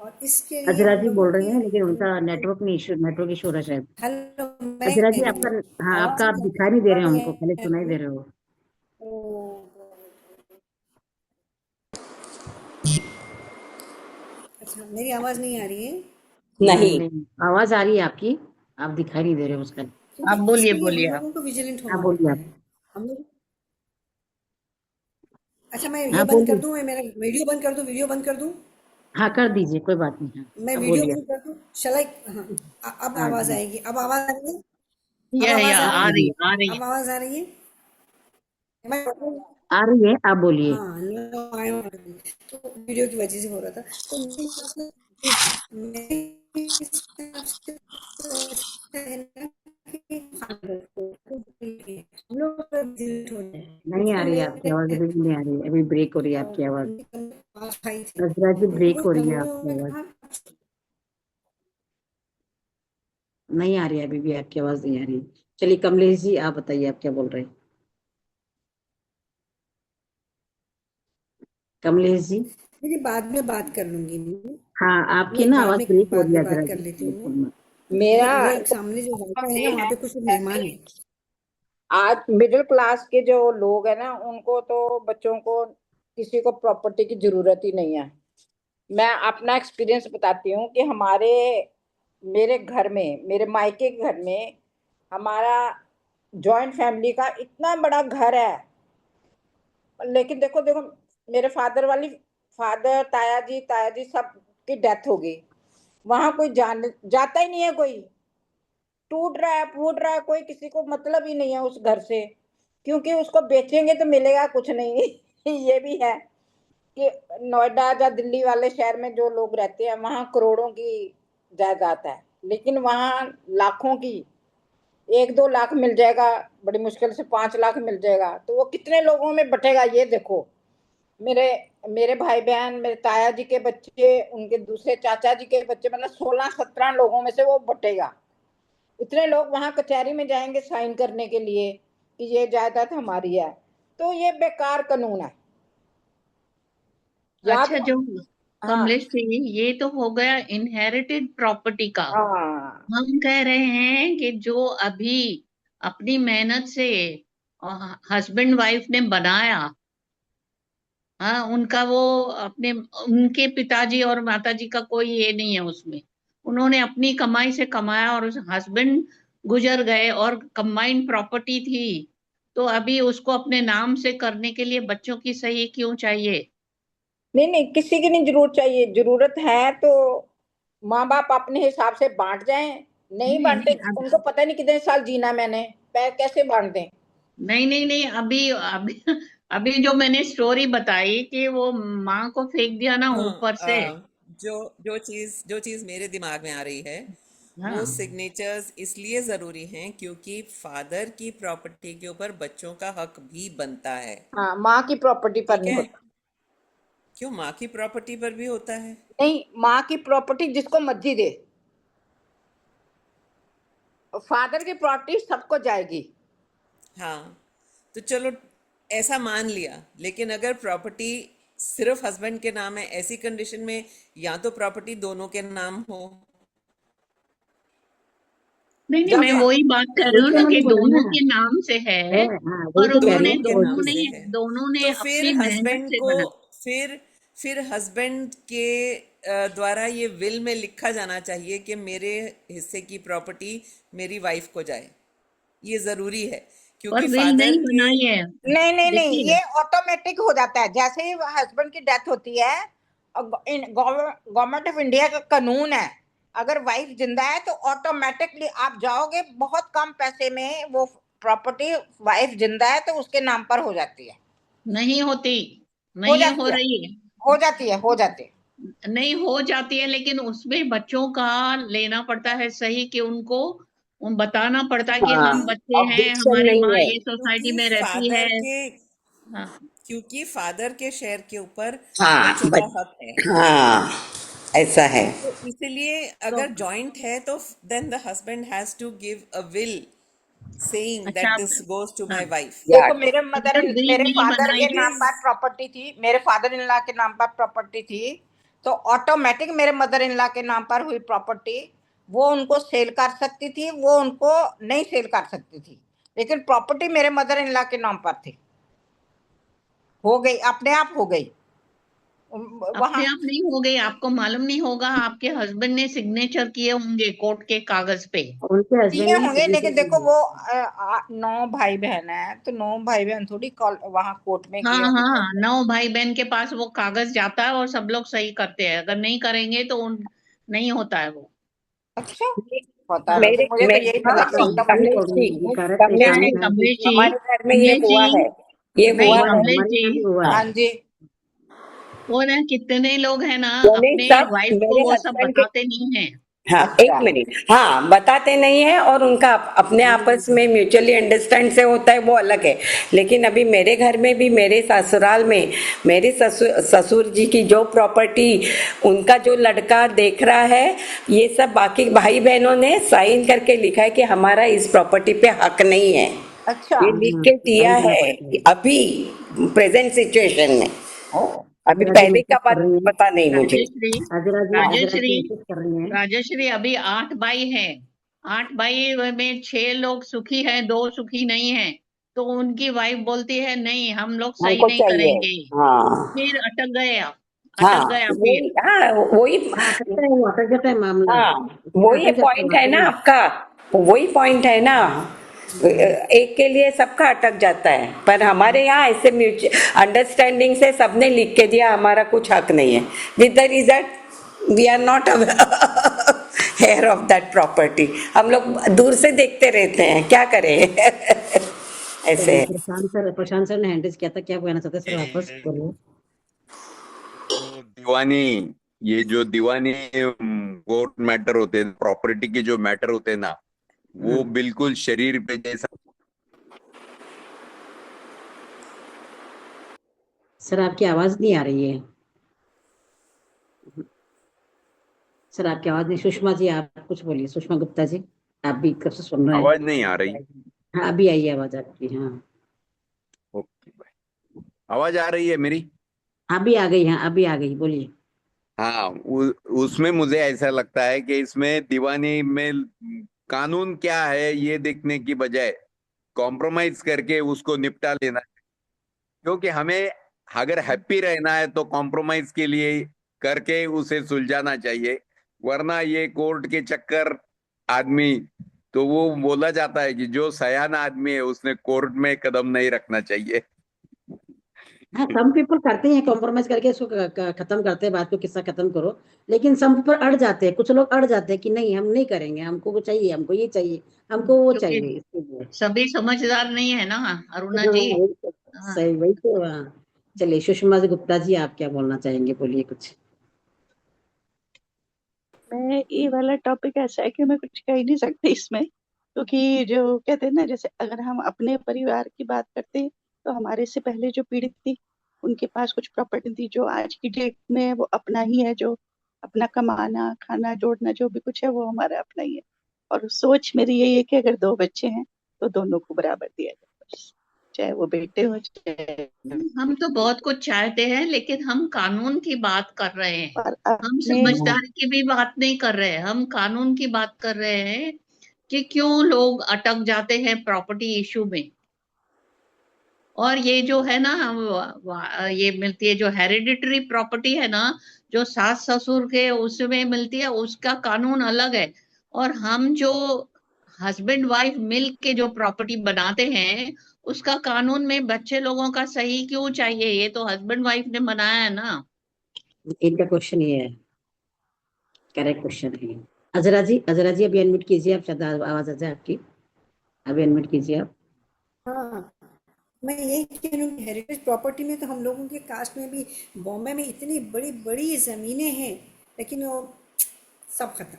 C: और इसके लिए
A: अजरा
C: हम
A: जी
C: लोगों
A: बोल रहे
C: की
A: हैं, लेकिन उनका नेटवर्क इशू हो रहा है शायद।
C: हेलो, मैं
A: अजरा
C: कह
A: जी
C: रही
A: आपका,
C: हूँ,
A: हाँ
C: आवाज़
A: आपका आप
C: नहीं
A: दिखाई नहीं दे
C: आ
A: रहे हैं
C: रही
A: हमको, पहले सुनाई
C: है।
A: दे रहे हो।
C: ओ, अच्छा, मेरी आवाज़ नहीं आ रही है,
A: नहीं
C: नहीं,
A: नहीं, आवाज आ रही है आपकी, आप दिखाई नहीं दे रहे हो उसका।
B: आप
C: क्योंकि
B: बोलिए,
C: इसके लिए हम
B: बोलिए आप।
C: लोगों को विजिलेंट
A: हाँ
C: होना
A: बोलिए
C: होता
A: आप।
C: है। हम लोग, अच्छा, मैं ये
A: हाँ
C: बंद कर
A: बोलिए।
C: दूँ, मैं मेरा वीडियो बंद कर दूँ, वीडियो बंद कर दूँ,
A: हाँ कर दीजिए, कोई बात नहीं। हाँ
C: मैं
A: अब
C: वीडियो
A: बोलिए।
C: बंद कर दूँ, शलाई, हाँ, अब
A: हाँ
C: आवाज़
A: जी।
C: आएगी, अब आवाज़ आ रही है, अब
B: यह
C: आवाज़ आ रही
B: आ
C: है,
B: रही
A: बोलिए।
B: आ रही
C: अब
B: है।
C: आवाज़ आ रही है, मैं,
A: आ रही है, आप बोलिए।
C: हाँ, नो, आई एम ऑडिबल। तो वीडियो की वजह से हो रहा था। तो मेरे हिसाब से तो ऐसा है ना कि हम लोग अगर vigilant हो जाए,
A: नहीं आ
C: जैसे
A: रही है आपकी
C: मेरे
A: आवाज, अभी भी नहीं आ रही है, अभी ब्रेक हो रही है आपकी आवाज।
C: उनके पास भाई थे,
A: अजरा जी
C: तो
A: ब्रेक
C: वो
A: हो रही है
C: जंगलों
A: आपकी
C: में
A: आवाज।
C: कहा,
A: नहीं आ रही है, अभी भी आपकी आवाज नहीं आ रही। चलिए कमलेश जी आप बताइए, आप क्या बोल रहे हैं। कमलेश जी।
C: मेरी बाद में बात कर लूंगी
A: हाँ आपकी
C: मैं
A: ना
C: बाद
A: आवाज
C: में
A: ब्रेक हो
C: बाद
A: रही है
C: में
A: अजरा
C: बात कर
A: जी,
C: लेती
A: बिल्कुल
C: हूँ।
A: मत।
F: मेरा
C: ये सामने जो वाइफाई है ना,
F: ये
C: वहाँ
F: है
C: पे कुछ
F: जैसे
C: मेहमान है।
F: आज मिडिल क्लास के जो लोग हैं ना, उनको तो बच्चों को किसी को प्रॉपर्टी की जरूरत ही नहीं है। मैं अपना एक्सपीरियंस बताती हूँ कि मेरे घर में, मेरे मायके के घर में, हमारा जॉइंट फैमिली का इतना बड़ा घर है, लेकिन देखो देखो, मेरे फादर, ताया जी सब की डेथ हो गई। वहां कोई जाता ही नहीं है कोई। टूट रहा है, फूट रहा है, कोई किसी को मतलब ही नहीं है उस घर से, क्योंकि उसको बेचेंगे तो मिलेगा कुछ नहीं। ये भी है कि नोएडा या दिल्ली वाले शहर में जो लोग रहते हैं, वहां करोड़ों की जायदाद है, लेकिन वहां लाखों की, 1-2 लाख मिल जाएगा, बड़ी मुश्किल से 5 लाख मिल जाएगा, तो वो कितने लोगों में बटेगा ये देखो। मेरे मेरे भाई बहन, मेरे ताया जी के बच्चे, उनके दूसरे चाचा जी के बच्चे, मतलब 16-17 लोगों में से वो बटेगा। इतने लोग वहां कचहरी में जाएंगे साइन करने के लिए कि ये जायदाद हमारी है, तो ये बेकार कानून है। या
B: अच्छा,
F: तो,
B: जो
F: हाँ,
B: कमलेश जी, ये तो हो गया इनहेरिटेड प्रॉपर्टी का।
F: हाँ,
B: हम कह रहे हैं कि जो अभी अपनी मेहनत से हस्बैंड वाइफ ने बनाया, हाँ, उनका वो अपने, उनके पिताजी और माताजी का कोई ये नहीं है उसमें। उन्होंने अपनी कमाई से कमाया और उस हस्बैंड गुजर गए और कंबाइंड प्रॉपर्टी थी, तो अभी उसको अपने नाम से करने के लिए बच्चों की सही क्यों चाहिए?
F: नहीं नहीं, किसी की नहीं जरूरत चाहिए, जरूरत है तो माँ बाप अपने हिसाब से बांट जाएं, नहीं
B: नहीं
F: बांटे,
B: नहीं
F: उनको पता नहीं कितने साल जीना मैंने, कैसे बांट दें।
B: नहीं नहीं नहीं, अभी अभी अभी जो मैंने स्टोरी बताई कि वो माँ को फेंक दिया ना
E: हाँ,
B: ऊपर से।
E: जो जो चीज मेरे दिमाग में आ रही है, वो
B: हाँ,
E: सिग्नेचर्स इसलिए जरूरी हैं क्योंकि फादर की प्रॉपर्टी के ऊपर बच्चों का हक भी बनता है।
F: हाँ, माँ की प्रॉपर्टी पर
E: ठीक
F: नहीं
E: है?
F: होता।
E: क्यों, माँ की प्रॉपर्टी पर भी होता है?
F: नहीं, माँ की प्रॉपर्टी जिसको मर्जी दे, फादर की प्रॉपर्टी सबको जाएगी।
E: हाँ, तो चलो ऐसा मान लिया, लेकिन अगर प्रॉपर्टी सिर्फ हस्बैंड के नाम है, ऐसी कंडीशन में या तो प्रॉपर्टी दोनों के नाम हो।
B: नहीं नहीं,
F: जब
B: मैं वही बात कर रही
A: वही
B: हूँ
A: तो
B: ना
A: मैंने
B: कि
A: बोला
B: दोनों
A: ना,
B: के नाम से है,
A: हाँ वही
B: पर
A: तो कह रही
B: उन्होंने
A: हूँ कि वो
E: नाम से
A: चीज
E: है,
B: दोनों ने
E: तो
B: अपनी मेहनत से बना।
E: फिर फिर हस्बैंड के द्वारा ये विल में लिखा जाना चाहिए कि मेरे हिस्से की प्रॉपर्टी मेरी वाइफ को जाए। ये जरूरी है
B: पर
E: क्योंकि
B: विल
E: फादर
B: नहीं
E: के।
B: बनाई है।
F: नहीं नहीं नहीं,
B: देखिए,
F: ये ऑटोमेटिक हो जाता है जैसे ही हस्बैंड की डेथ होती है। गवर्नमेंट ऑफ इंडिया का कानून है, अगर वाइफ जिंदा है तो ऑटोमेटिकली आप जाओगे, बहुत कम पैसे में वो प्रॉपर्टी, वाइफ जिंदा है तो उसके नाम पर हो जाती है।
B: नहीं होती,
F: हो
B: नहीं हो
F: जाती है,
B: रही है।
F: हो जाती है, हो जाती है।
B: नहीं हो जाती है, लेकिन उसमें बच्चों का लेना पड़ता है सही, कि उनको बताना पड़ता है कि
C: हाँ,
B: हम बच्चे हैं,
C: ऑब्जेक्शन
B: हमारी
C: नहीं
B: माँ
C: है।
B: ये सोसाइटी
E: क्योंकि
B: में रहती है।
E: फादर के
B: हाँ,
E: क्योंकि फादर के शेयर के ऊपर
C: हाँ
E: बच्चों का हक है।
C: हाँ, ऐसा है।
E: तो इसलिए
B: तो
E: अगर जॉइंट है तो then the husband has to give a will saying
B: अच्छा,
E: दैट दिस गोज टू
B: हाँ,
E: माय वाइफ।
C: या
F: देखो,
B: अगर विल
F: मेरे
B: नहीं
F: फादर
B: बनाई
F: के
B: तो
F: नाम पर
E: बिकॉज
F: प्रॉपर्टी थी, मेरे फादर इन लॉ के नाम पर प्रॉपर्टी थी, तो ऑटोमेटिक मेरे मदर इन लॉ के नाम पर हुई प्रॉपर्टी, वो उनको सेल कर सकती थी, वो उनको नहीं सेल कर सकती थी, लेकिन प्रॉपर्टी मेरे मदर इन लॉ के नाम पर थी, हो गई, अपने आप हो गई
B: अपने
F: वहां।
B: आप नहीं हो गई, आपको मालूम नहीं होगा, आपके हस्बैंड ने सिग्नेचर किए होंगे कोर्ट के कागज पे।
A: उनके हस्बैंड
F: दिए
A: ने ही
F: होंगे,
A: सिग्नेचर
F: लेकिन देखो
A: किए।
F: वो 9 भाई बहन है, तो 9 भाई बहन थोड़ी वहां कोर्ट में
B: हाँ
F: किए
B: हाँ
F: होंगे।
B: हाँ, 9 भाई बहन के पास वो कागज जाता है और सब लोग सही करते हैं, अगर नहीं करेंगे तो नहीं होता है वो।
F: अच्छा,
C: ये
F: पता नहीं,
B: हाँ,
F: तो मुझे तो यही
A: ये
F: पता
C: हाँ,
F: कि
A: तो
F: मतलब
A: सुप्रीम
C: कमलेश
A: कोर्ट में
C: जी,
A: ये सारे
C: कमलेश
A: परेशानी
C: जी,
B: नहीं
A: है।
B: कमलेश जी,
C: हमारे घर में ये
B: कमलेश
C: हुआ
B: जी,
C: है, ये
B: नहीं
C: हुआ
A: हुआ है,
C: है।
B: कमलेश
A: हमारे
B: जी,
A: यहाँ भी हुआ है।
F: हाँ जी।
B: वो ना कितने लोग हैं ना,
C: यानी
B: अपने
C: सब
B: वाइफ को
C: मेरे
B: वो सब
C: हस्बैंड के,
B: बताते नहीं हैं।
C: हाँ एक
F: अच्छा,
C: मिनट, हाँ बताते नहीं है, और उनका अपने आपस में म्यूचुअली अंडरस्टैंड से होता है, वो अलग है। लेकिन अभी मेरे घर में भी, मेरे ससुराल में, मेरे ससुर जी की जो प्रॉपर्टी, उनका जो लड़का देख रहा है, ये सब बाकी भाई बहनों ने साइन करके लिखा है कि हमारा इस प्रॉपर्टी पे हक नहीं है।
F: अच्छा।
C: ये लिख के दिया
A: साइन करना
C: है
A: पड़ता है।
C: अभी प्रेजेंट सिचुएशन में।
F: ओ,
C: अभी
A: हाजिरा जी
C: पहले का
A: मैसेज कर
C: बात
A: रही हैं।
C: पता नहीं मुझे।
B: राजश्री,
A: हाजिरा
B: राजश्री,
A: जी मैसेज कर रही हैं।
B: राजश्री, अभी 8 भाई हैं, 8 भाई में 6 लोग सुखी हैं, 2 सुखी नहीं हैं, तो उनकी वाइफ बोलती है नहीं हम लोग सही
C: हमको
B: नहीं
C: चाहिए।
B: करेंगे,
C: हाँ
B: फिर
C: हाँ,
B: अटक गया फिर।
C: वही, हाँ वही,
A: हाँ अटकता है, वो अटक जाता है मामला।
C: हाँ
A: उसमें
C: वही
A: अटक जाता है
C: पॉइंट है
A: वाकई
C: ना
A: में।
C: आपका, वही पॉइंट है ना। एक के लिए सबका अटक जाता है, पर हमारे यहाँ ऐसे म्यूचुअल अंडरस्टैंडिंग से सबने लिख के दिया हमारा कुछ हक नहीं है, with the result we are not heir of that property. हम लोग दूर से देखते रहते हैं, क्या करें। ऐसे
A: चलिए,
C: है।
A: प्रशांत सर ने हैंडल किया था, क्या कहना चाहते हैं सर, वापस बोलिए।
D: जो दीवानी ये जो दीवानी कोर्ट मैटर होते हैं, प्रॉपर्टी के जो मैटर होते हैं ना, वो बिल्कुल शरीर पे जैसा।
A: सर आपकी आवाज नहीं आ रही है। सर आपकी आवाज नहीं। सुषमा जी आप कुछ बोलिए, सुषमा गुप्ता जी, आप भी कब से सुन रहे हैं।
D: आवाज नहीं आ रही?
A: हाँ अभी आई है आवाज आपकी, हाँ।
D: ओके भाई, आवाज आ रही है मेरी?
A: अभी आ गई, हाँ अभी आ गई, बोलिए।
D: हाँ, उसमें मुझे ऐसा लगता है कि इसमें दीवानी में कानून क्या है ये देखने की बजाय कॉम्प्रोमाइज करके उसको निपटा लेना, क्योंकि हमें अगर हैप्पी रहना है तो कॉम्प्रोमाइज के लिए करके उसे सुलझाना चाहिए, वरना ये कोर्ट के चक्कर आदमी तो वो बोला जाता है कि जो सयान आदमी है उसने कोर्ट में कदम नहीं रखना चाहिए।
A: हाँ, सम पीपल करते हैं कॉम्प्रोमाइज करके इसको खत्म करते हैं, बात को किस्सा खत्म करो। लेकिन सम पीपल अड़ जाते हैं, कुछ लोग अड़ जाते हैं कि नहीं हम नहीं करेंगे, हमको वो चाहिए, हमको ये चाहिए, हमको वो
B: क्योंकि
A: चाहिए, इसके लिए।
B: सभी समझदार नहीं है ना अरुणा
A: हाँ
B: जी।
A: वही तो,
B: हाँ,
A: सही वही तो, हाँ। चलिए सुषमा जी गुप्ता जी, आप क्या बोलना चाहेंगे, बोलिए कुछ।
G: मैं ये वाला टॉपिक ऐसा है कि मैं कुछ कह ही नहीं सकती इसमें, क्योंकि जो कहते हैं ना, जैसे अगर हम अपने परिवार की बात करते हैं तो हमारे से पहले जो पीढ़ी थी उनके पास कुछ प्रॉपर्टी थी, जो आज की डेट में वो अपना ही है, जो अपना कमाना खाना जोड़ना जो भी कुछ है वो हमारा अपना ही है। और सोच मेरी यही है कि अगर 2 बच्चे हैं तो दोनों को बराबर दिया जाए, बस। चाहे वो बेटे हो चाहे,
B: हम तो बहुत कुछ चाहते हैं लेकिन हम कानून की बात कर रहे हैं।
G: और
B: हम
G: अपने
B: समझदारी की भी बात नहीं कर रहे हैं, हम कानून की बात कर रहे हैं कि क्यों लोग अटक जाते हैं प्रॉपर्टी इशू में। और ये जो है ना, ये मिलती है जो हेरिडिटरी प्रॉपर्टी है ना, जो सास ससुर के उसमें मिलती है, उसका कानून अलग है। और हम जो हस्बैंड वाइफ मिल के जो प्रॉपर्टी बनाते हैं, उसका कानून में बच्चे लोगों का सही क्यों चाहिए? ये तो हस्बैंड वाइफ ने बनाया है ना।
A: इनका क्वेश्चन ये है, करेक्ट क्वेश्चन है। अजरा जी अभी अनम्यूट कीजिए, आप शायद आवाज आ जाए आपकी, अभी अनम्यूट कीजिए आप।
H: हाँ, मैं यही कह रही हूँ कि हेरिटेज प्रॉपर्टी में तो हम लोगों के कास्ट में भी, बॉम्बे में इतनी बड़ी बड़ी ज़मीनें हैं, लेकिन वो सब खत्म।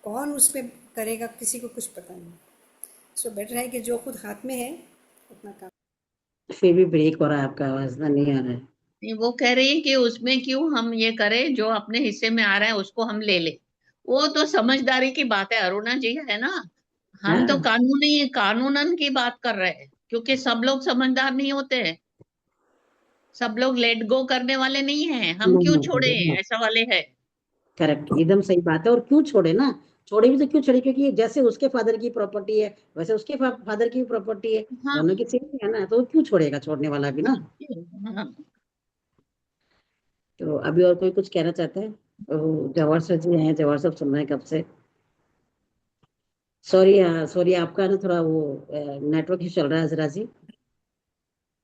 H: कौन उस पे करेगा, किसी को कुछ पता नहीं। सो बेटर है कि जो खुद हाथ में है उतना काम।
A: फिर भी ब्रेक हो रहा है आपका, आवाज ना नहीं आ रहा है।
B: नहीं, वो कह रही है कि उसमें क्यों हम ये करें, जो अपने हिस्से में आ रहा है उसको हम ले ले। वो तो समझदारी की बात है अरुणा जी, है ना। हम तो
A: हाँ
B: कानूनन की बात कर रहे हैं, क्योंकि सब लोग समझदार नहीं होते हैं, सब लोग लेट गो करने वाले नहीं हैं। हम
A: नहीं
B: क्यों छोड़े,
A: होता,
B: ऐसा वाले हैं।
A: करेक्ट, एकदम सही बात है। और क्यों छोड़े ना, छोड़े भी तो क्यों छोड़े, क्योंकि जैसे उसके फादर की प्रॉपर्टी है वैसे उसके फादर की भी प्रॉपर्टी है,
B: हाँ,
A: दोनों की सेम है ना, तो वो क्यों छोड़ेगा छोड़ने वाला भी ना।
B: हाँ।
A: तो अभी और कोई कुछ कहना चाहते हैं? जवाहर सर जी हैं, जवाहर साहब सुन रहे हैं कब से। सॉरी सॉरी, आपका ना थोड़ा वो नेटवर्क ही चल रहा है जरा जी।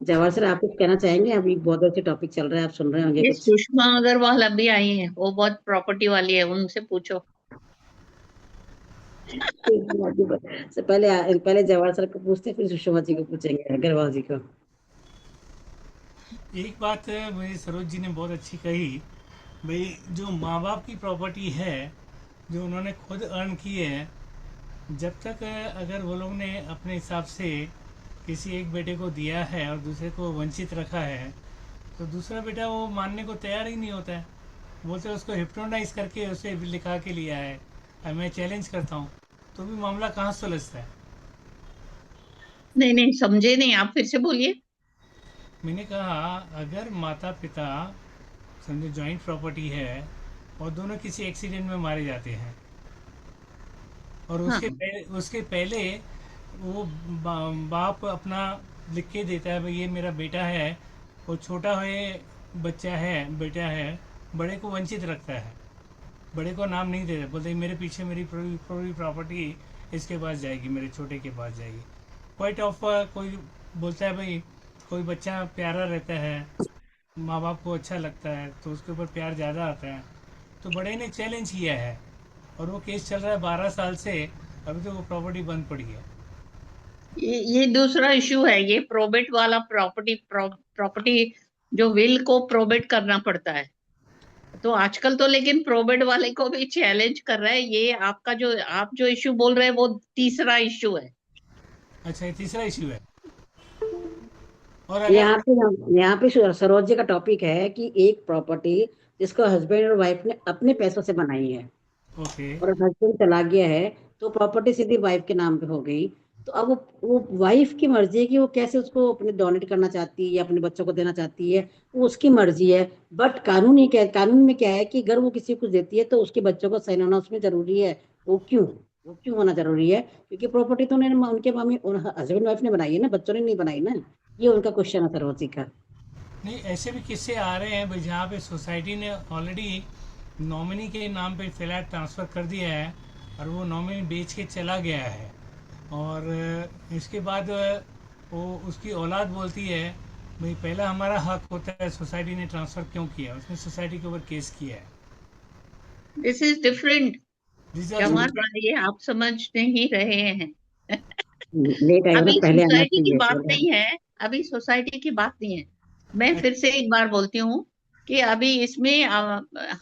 A: जवाहर सर आप कुछ कहना चाहेंगे? अभी बहुत अच्छे टॉपिक चल रहा है, आप सुन रहे होंगे
B: ये
A: कुछ।
B: सुषमा अग्रवाल अभी आई है, वो बहुत प्रॉपर्टी वाली है, उनसे पूछो।
A: से पहले पहले जवाहर सर को पूछते हैं, फिर सुषमा जी को पूछेंगे, अग्रवाल जी को।
I: एक बात मेरी सरोज जी ने बहुत अच्छी कही, भाई जो माँ बाप की प्रॉपर्टी है जो उन्होंने खुद अर्न की है, जब तक अगर वो लोग ने अपने हिसाब से किसी एक बेटे को दिया है और दूसरे को वंचित रखा है, तो दूसरा बेटा वो मानने को तैयार ही नहीं होता है। बोलते उसको हिप्नोटाइज करके उसे लिखा के लिया है, और मैं चैलेंज करता हूँ, तो भी मामला कहाँ सुलझता है।
B: नहीं नहीं, समझे नहीं, आप फिर से बोलिए।
I: मैंने कहा अगर माता पिता समझो जॉइंट प्रॉपर्टी है और दोनों किसी एक्सीडेंट में मारे जाते हैं, और
B: हाँ,
I: उसके पहले वो बाप अपना लिख के देता है भाई ये मेरा बेटा है, और छोटा है बच्चा है बेटा है, बड़े को वंचित रखता है, बड़े को नाम नहीं देता, बोलते मेरे पीछे मेरी पूरी प्रॉपर्टी इसके पास जाएगी, मेरे छोटे के पास जाएगी। क्वाइट ऑफ कोई बोलता है भाई कोई बच्चा प्यारा रहता है, माँ बाप को अच्छा लगता है तो उसके ऊपर प्यार ज़्यादा आता है, तो बड़े ने चैलेंज किया है और वो केस चल रहा है 12 साल से, अभी तो वो प्रॉपर्टी बंद पड़ी है।
B: ये दूसरा इशू है, ये प्रोबेट वाला प्रॉपर्टी जो विल को प्रोबेट करना पड़ता है। तो आजकल तो लेकिन प्रोबेट वाले को भी चैलेंज कर रहा है। ये आपका जो आप जो इशू बोल रहे हैं वो तीसरा इशू है।
I: अच्छा, ये तीसरा इशू है। और अगर
A: यहाँ पे सरोज जी का टॉपिक है कि एक प्रॉपर्टी जिसको हस्बैंड और वाइफ ने अपने पैसों से बनाई है,
I: ओके,
A: और हस्बैंड चला गया है, तो प्रॉपर्टी सीधी वाइफ के नाम पे हो गई। तो अब वो वाइफ की मर्जी है कि वो कैसे उसको अपने डोनेट करना चाहती है या अपने बच्चों को देना चाहती है, वो उसकी मर्जी है। बट कानून में क्या है कि अगर वो किसी को कुछ देती है तो उसके बच्चों को साइन होना उसमें जरूरी है। वो क्यों होना जरूरी है? क्योंकि प्रॉपर्टी तो उन्होंने उनके मम्मी हस्बैंड वाइफ ने बनाई है ना, बच्चों ने नहीं बनाई ना। ये उनका क्वेश्चन है सरोज जी का।
I: नहीं ऐसे भी किस्से आ रहे हैं भाई जहाँ पे सोसाइटी ने ऑलरेडी नॉमिनी के नाम पे फ्लैट ट्रांसफ़र कर दिया है, और वो नॉमिनी बेच के चला गया है, और इसके बाद वो उसकी औलाद बोलती है भाई पहला हमारा हक होता है, सोसाइटी ने ट्रांसफ़र क्यों किया, उसने सोसाइटी के ऊपर केस किया है।
B: This is different.
I: This are
B: Jawahar भाई, ये आप समझ नहीं रहे हैं।
A: लेट आएगा
B: अभी
A: तो पहले आना
B: सोसाइटी की
A: चाहिए
B: बात
A: बोला।
B: नहीं है, अभी सोसाइटी की बात नहीं है। मैं फिर से एक बार बोलती हूँ कि अभी इसमें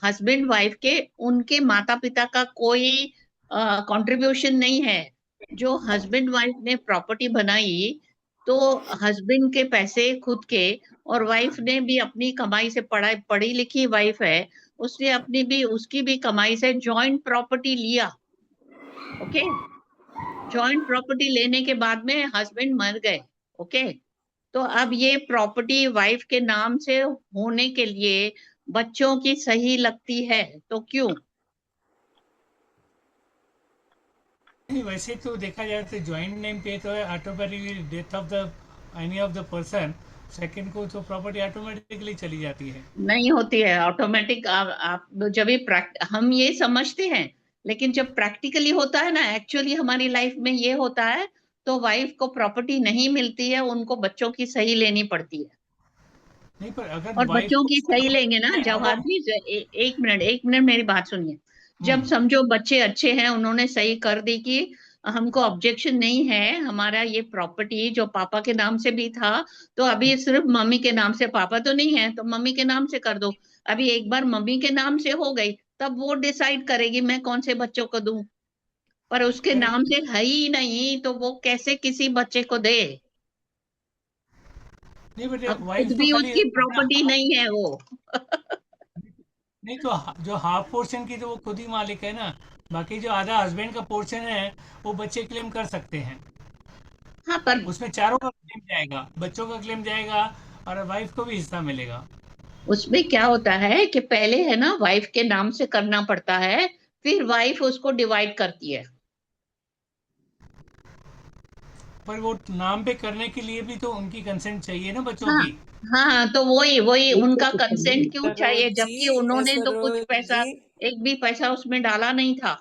B: हस्बैंड वाइफ के उनके माता पिता का कोई कंट्रीब्यूशन नहीं है। जो हस्बैंड वाइफ ने प्रॉपर्टी बनाई, तो हस्बैंड के पैसे खुद के, और वाइफ ने भी अपनी कमाई से, पढ़ी लिखी वाइफ है, उसने अपनी भी, उसकी भी कमाई से जॉइंट प्रॉपर्टी लिया। ओके, जॉइंट प्रॉपर्टी लेने के बाद में हस्बैंड मर गए। ओके, तो अब ये प्रॉपर्टी वाइफ के नाम से होने के लिए बच्चों की सही लगती है, तो क्यों?
I: नहीं, वैसे तो देखा जाए तो ज्वाइंट नेम पे तो है automatically death of the any of the person, second को तो प्रॉपर्टी ऑटोमेटिकली चली जाती है।
B: नहीं होती है ऑटोमेटिक। आप जब भी हम ये समझते हैं, लेकिन जब प्रैक्टिकली होता है ना, एक्चुअली हमारी लाइफ में ये होता है, तो वाइफ को प्रॉपर्टी नहीं मिलती है, उनको बच्चों की सही लेनी पड़ती है।
I: नहीं, पर अगर
B: और
I: वाइफ
B: बच्चों
I: को
B: की सही लेंगे ना जवाहर जी, एक मिनट मेरी बात सुनिए। जब समझो बच्चे अच्छे हैं, उन्होंने सही कर दी कि हमको ऑब्जेक्शन नहीं है, हमारा ये प्रॉपर्टी जो पापा के नाम से भी था, तो अभी सिर्फ मम्मी के नाम से, पापा तो नहीं है, तो मम्मी के नाम से कर दो। अभी एक बार मम्मी के नाम से हो गई, तब वो डिसाइड करेगी मैं कौन से बच्चों को दूं। पर उसके नाम
I: करेक्ट।
B: से है ही नहीं, तो वो कैसे किसी बच्चे को दे?
I: नहीं, बट
B: अब खुद
I: वाइफ तो
B: भी
I: खाली
B: उसकी प्रॉपर्टी नहीं है वो।
I: नहीं तो जो हाफ पोर्शन की तो वो खुद ही मालिक है ना, बाकी जो आधा हस्बैंड का पोर्शन है वो बच्चे क्लेम कर सकते हैं।
B: हाँ, पर
I: उसमें चारों का क्लेम जाएगा, बच्चों का क्लेम जाएगा और वाइफ को भी हिस्सा मिलेगा।
B: उसमें क्या होता है कि पहले है ना, वाइफ के नाम से करना पड़ता है, फिर वाइफ उसको डिवाइड करती है।
I: पर वो नाम पे करने के लिए भी तो उनकी कंसेंट चाहिए ना बच्चों
B: हाँ,
I: की।
B: हाँ, तो वही वही
A: एक
B: उनका
A: तो system
B: कंसेंट
A: है।
B: क्यों चाहिए,
E: सरोज
B: जबकि
E: जी,
B: उन्होंने तो कुछ
E: सरोज
B: पैसा,
E: जी,
B: एक भी पैसा उसमें डाला नहीं था।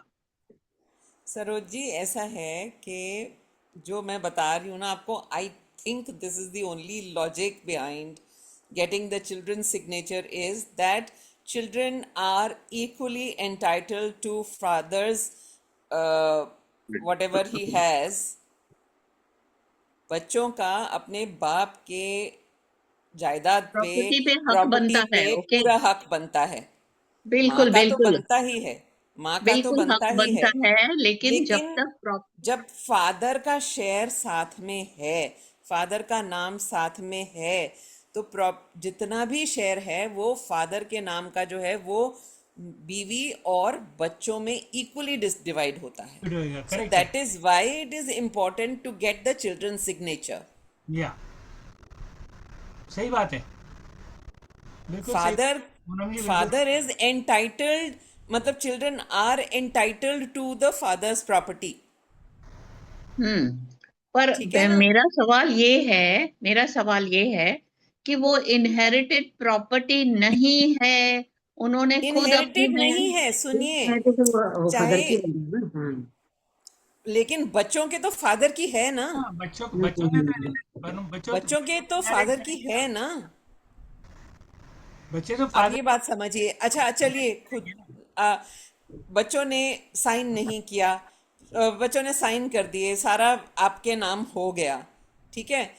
E: सरोज जी, ऐसा है कि जो मैं बता रही हूँ ना आपको, I think this is the only logic behind getting the children's signature is that children are equally entitled to father's uh, whatever he has. बच्चों का अपने बाप के जायदाद पे,
B: प्रॉपर्टी पे हक
E: प्रॉपर्टी
B: बनता
E: पे
B: है। ओके,
E: पूरा हक बनता है। माँ
B: बिल्कुल
E: का तो
B: बिल्कुल
E: बनता ही है, माँ का तो
B: बिल्कुल
E: बनता
B: हक
E: ही है,
B: बनता है, लेकिन जब
E: लेकिन
B: तक
E: जब फादर का शेयर साथ में है, फादर का नाम साथ में है, तो जितना भी शेयर है वो फादर के नाम का जो है वो बीवी और बच्चों में इक्वली डिवाइड होता है। सो
I: करेक्ट है।
E: That is why it is important to get the children signature.
I: या सही बात है, बिल्कुल सही।
E: फादर
I: पूनम जी बिल्कुल।
E: फादर इज एंटाइटल्ड, मतलब children are entitled to the father's property.
B: पर
E: ठीक है ना?
B: मेरा सवाल ये है कि वो इनहेरिटेड प्रॉपर्टी नहीं है, उन्होंने खुद अपनी
E: इनहेरिटेड नहीं
B: बहन।
E: है, सुनिए,
A: है तो वो फादर
E: चाहे,
A: की बनी है ना। हाँ।
E: लेकिन बच्चों के तो फादर की है ना,
I: हाँ, बच्चों
A: हम्म,
I: बच्चों ने
A: हम्म,
I: बच्चों
E: बच्चों के तो
I: inherit
E: फादर की
I: करेंगे
E: है
I: ना।
E: ना।
I: बच्चे तो
E: आप
I: फादर
E: ये बात समझिए। अच्छा चलिए, खुद बच्चों ने साइन नहीं किया, बच्चों ने साइन कर दिए, सारा आपके नाम हो गया, ठीक है।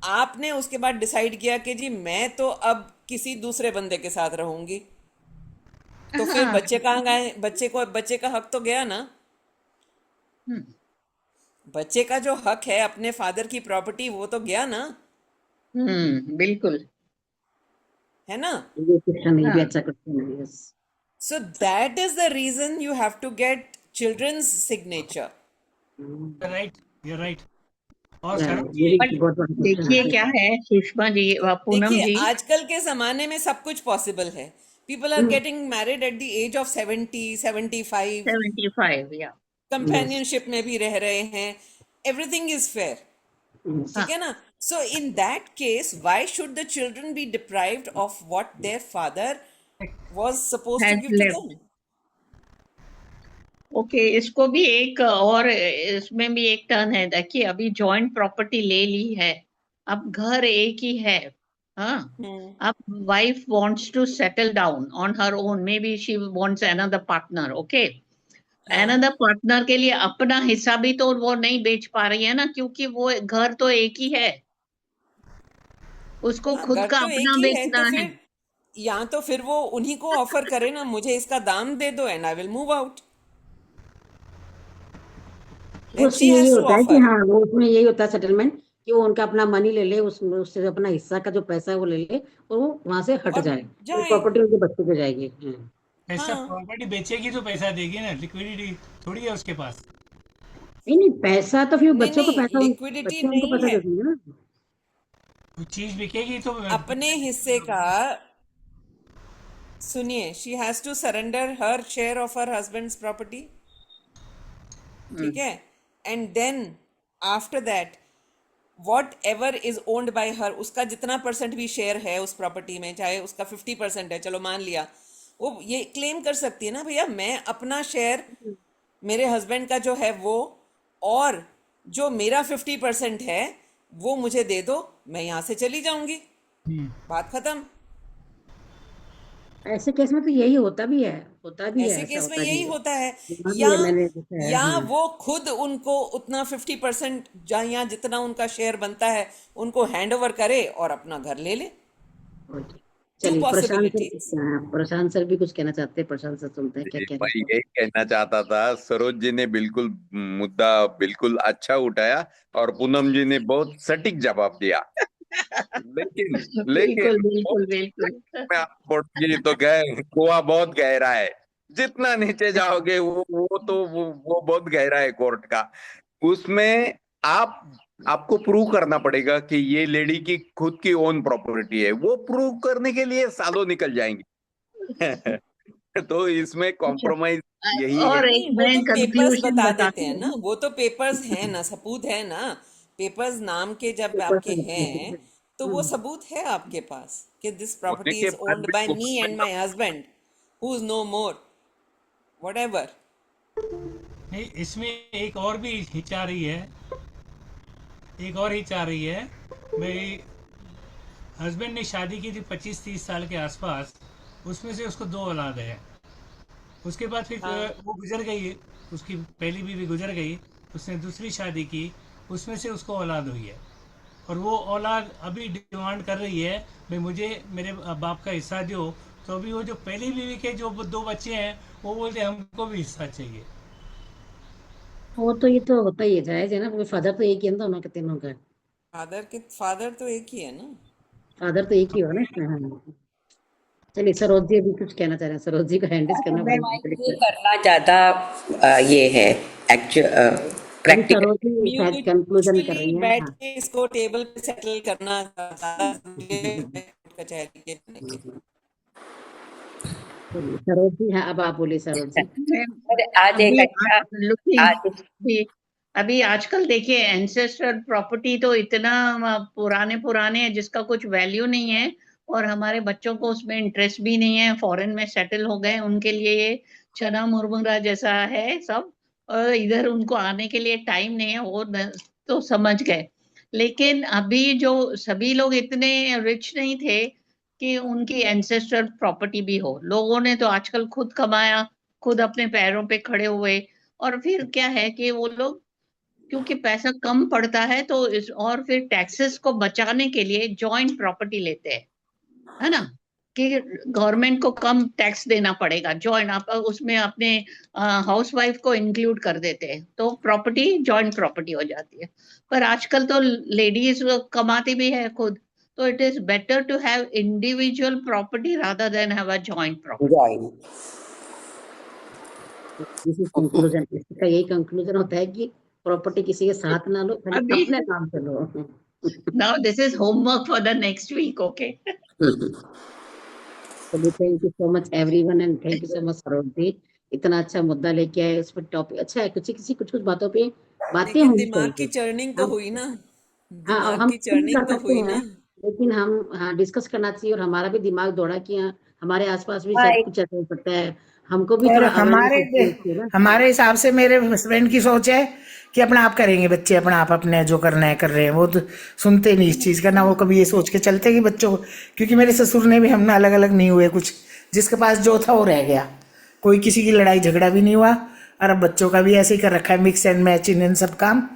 E: आपने उसके बाद डिसाइड किया कि जी मैं तो अब किसी दूसरे बंदे के साथ रहूंगी, तो फिर
B: हाँ।
E: बच्चे कहाँ गए? बच्चे का हक तो गया ना।
B: हम्म,
E: बच्चे का जो हक है अपने फादर की प्रॉपर्टी, वो तो गया ना,
B: बिल्कुल।
E: है ना।
A: ये क्वेश्चन ये भी
B: हाँ,
A: अच्छा क्वेश्चन है। Yes.
E: So that is the reason you have to get children's signature.
I: Right, ये राइट। और सरोज
A: ये
I: जी,
A: भी बहुत बड़ा क्वेश्चन
B: देखिए
A: है।
B: क्या है सुषमा जी, पूनम
E: देखिए,
B: जी।
E: आजकल के जमाने में सब कुछ पॉसिबल है। People are getting married at the age of 70, 75,
B: 75, या।
A: यस।
E: कंपेनियनशिप में भी रह रहे हैं, एवरीथिंग इज फेयर,
B: हाँ,
E: ठीक है ना। So in that case why should the children be deprived of what their father was supposed to
B: has
E: give to them?
B: Left. Okay, इसको भी एक और इसमें भी एक टर्न है। देखिए, अभी जॉइंट प्रॉपर्टी ले ली है, अब घर एक ही है। हाँ, अब wife wants to settle down on her own, maybe she wants another partner. Okay, another partner के लिए अपना हिस्सा भी तो वो नहीं बेच पा रही है ना, क्योंकि वो घर तो एक ही है, उसको
E: हाँ,
B: खुद
E: घर
B: का
E: तो एक
B: अपना
E: ही है,
B: बेचना
E: तो
B: है।
E: फिर या तो फिर वो उन्हीं को ऑफर करे ना, मुझे इसका दाम दे दो and I will move out,
A: वो
E: देन शी
A: उसमें यही
E: हैज टू
A: होता है कि
E: ऑफर।
A: हाँ, वो उसमें यही होता है सेटलमेंट, कि वो उनका अपना मनी ले ले, उसमें उससे जो अपना हिस्सा का जो पैसा है वो ले ले, और वो वहां से हट
E: और
A: जाए, तो
E: जाए।
A: प्रॉपर्टी उनके बच्चे को जाएगी।
I: ऐसा
E: हाँ,
I: प्रॉपर्टी बेचेगी तो पैसा देगी ना, लिक्विडिटी थोड़ी है उसके पास।
A: नहीं नहीं, पैसा तो फिर
E: नहीं
A: बच्चों को
E: नहीं,
A: पैसा
E: लिक्विडिटी
A: बच्चे उनको
E: नहीं
A: पैसा
E: है,
A: दे देंगे ना।
I: वो चीज बिकेगी तो
E: अपने हिस्से का। सुनिए, she has to surrender her share of her husband's property, ठीक है, and then after that whatever is owned by her, उसका जितना परसेंट भी शेयर है उस प्रॉपर्टी में, चाहे उसका 50% है, चलो मान लिया, वो ये क्लेम कर सकती है ना, भैया मैं अपना शेयर, मेरे हस्बैंड का जो है वो, और जो मेरा 50% है वो मुझे दे दो, मैं यहाँ से चली जाऊंगी, बात खत्म।
A: ऐसे केस में तो यही होता भी है, होता भी है,
E: ऐसे
A: ऐसा
E: केस में
A: होता भी
E: यही
A: है,
E: होता है,
A: सुना भी
E: या
A: है मैंने, देखा है।
E: या वो खुद उनको उतना 50% या जितना उनका शेयर बनता है उनको हैंड ओवर करे और अपना घर ले ले।
A: ओके,
E: टू
A: चलिए प्रशांत सर
E: पॉसिबिलिटीज।
A: हाँ, प्रशांत सर भी कुछ कहना चाहते हैं, प्रशांत सर सुनते हैं क्या
D: जी,
A: कह
D: मैं
A: रहे हैं।
D: यही कहना चाहता था, सरोज जी ने बिल्कुल मुद्दा बिल्कुल अच्छा उठाया और पूनम जी ने बहुत सटीक जवाब दिया। लेकिन
B: बिल्कुल
D: लेकिन वो
B: बिल्कुल बिल्कुल।
D: में आप पड़ोगी तो कुआं बहुत गहरा है, जितना नीचे जाओगे वो बहुत गहरा है कोर्ट का। उसमें आपको प्रूव करना पड़ेगा कि ये लेडी की खुद की ओन प्रॉपर्टी है, वो प्रूव करने के लिए सालों निकल जाएंगे। तो इसमें
B: अच्छा,
D: कॉम्प्रोमाइज यही है।
B: और एक
E: नहीं, वो
B: मैं
E: तो पेपर्स
B: कंक्लूजन
E: बता देते
B: बताती
E: हैं ना,
B: हूँ।
E: वो तो पेपर्स हैं ना, सबूत है ना, पेपर्स नाम के जब आपके हैं तो वो सबूत है आपके पास कि दिस
D: होने
E: प्रॉपर्टी
D: के
E: इज
D: बाद
E: ओन्ड
D: भी
E: बाय
D: वो
E: me and my husband who is no more, whatever.
I: नहीं, इसमें एक और भी हिच आ रही है, एक और हिच आ रही है। मेरी हस्बैंड ने शादी की थी 25-30 साल के आसपास, उसमें से उसको 2 औलाद है। उसके बाद फिर
E: हाँ,
I: वो गुजर गई, उसकी पहली बीवी गुजर गई, उसने दूसरी शादी की, उसमें से उसको औलाद हुई है। और वो औलाद अभी डिमांड कर रही है भाई मुझे मेरे बाप का हिस्सा दो। तो अभी वो जो पहली बीवी के जो 2 बच्चे हैं वो बोलते हैं हमको भी हिस्सा चाहिए।
A: वो तो ये तो होता ही है, जायज है ना, क्योंकि फादर तो एक ही है ना दोनों के, तीनों का।
E: फादर तो एक ही है ना।
A: फादर तो एक ही होगा ना इसमें। हाँ, चलिए सरोज जी अभी कुछ कहना चाह रहे हैं, सरोज जी को हैंडल करना
C: मैं ये
A: पड़ेगा।
C: करना ज़्यादा ये है एक्चुअल
A: अभी
C: प्रैक्टिकल।
A: सरोज जी शायद कंक्लूजन कर
E: म्यूचुअली
A: रही हैं।
E: बैठ
A: हाँ।
E: के इसको टेबल पे सेटल करना ज्यादा जरूरी है कचहरी के जाने के।
A: चलिए सरोज जी, हाँ अब आप बोलिए सरोज जी।
B: मैं
C: और आज एक
B: अभी
C: अच्छा
B: लुकिंग,
C: आज
B: अभी अभी आजकल देखिए एंसेस्टर प्रॉपर्टी तो इतना पुराने पुराने हैं जिसका कुछ वैल्यू नहीं है, और हमारे बच्चों को उसमें इंटरेस्ट भी नहीं है, फॉरेन में सेटल हो गए, उनके लिए ये चना मुरमुरा जैसा है सब, और इधर उनको आने के लिए टाइम नहीं है, वो तो समझ गए। लेकिन अभी जो सभी लोग इतने रिच नहीं थे कि उनकी एंसेस्टर प्रॉपर्टी भी हो, लोगों ने तो आजकल खुद कमाया, खुद अपने पैरों पे खड़े हुए, और फिर क्या है कि वो लोग क्योंकि पैसा कम पड़ता है तो इस, और फिर टैक्सेस को बचाने के लिए जॉइंट प्रॉपर्टी लेते हैं, है ना, कि गवर्नमेंट को कम टैक्स देना पड़ेगा, जॉइंट आप उसमें अपने हाउस वाइफ को इंक्लूड कर देते हैं तो प्रॉपर्टी जॉइंट प्रॉपर्टी हो जाती है। पर आजकल तो लेडीज कमाती भी है खुद, तो it is better to have individual property rather than have a joint property.
C: Join
A: this is conclusion, इसका यही कंक्लूजन होता है कि प्रॉपर्टी किसी के साथ ना लो, खाली
B: अभी
A: अपने नाम से लो।
B: Now this is homework for the next week, okay.
A: चलिए, thank you so much everyone and thank you so much Saroj ji, इतना अच्छा मुद्दा लेके आए, उस पर टॉपिक अच्छा है, कुछ कुछ बातों पे बातें
E: लेकिन
A: होनी
E: दिमाग की
A: चाहिए।
E: चर्निंग तो
A: हम
E: हुई ना,
A: हाँ, और
E: दिमाग
A: हम
E: की
A: खुद भी
E: चर्निंग
A: कर
E: तो
A: सकते
E: हुई
A: हैं,
E: ना।
A: लेकिन हम हाँ डिस्कस करना चाहिए, और हमारा भी दिमाग दौड़ा कि हाँ हमारे आसपास भी
C: हाँ
A: शायद
C: एक
A: कुछ ऐसा हो सकता है, हमको भी
J: और
A: थोड़ा अवेयरनेस चाहिए ना।
J: हमारे हिसाब से मेरे हस्बैंड की सोच है कि अपना आप करेंगे बच्चे, अपना आप अपने जो करना है कर रहे हैं। वो तो सुनते नहीं इस चीज का, ना वो कभी ये सोच के चलते कि बच्चों को, क्योंकि मेरे ससुर ने भी, हम ना अलग अलग नहीं हुए कुछ, जिसके पास जो था वो रह गया, कोई किसी की लड़ाई झगड़ा भी नहीं हुआ। और अब बच्चों का भी ऐसे ही कर रखा है, मिक्स एंड मैच इन सब काम,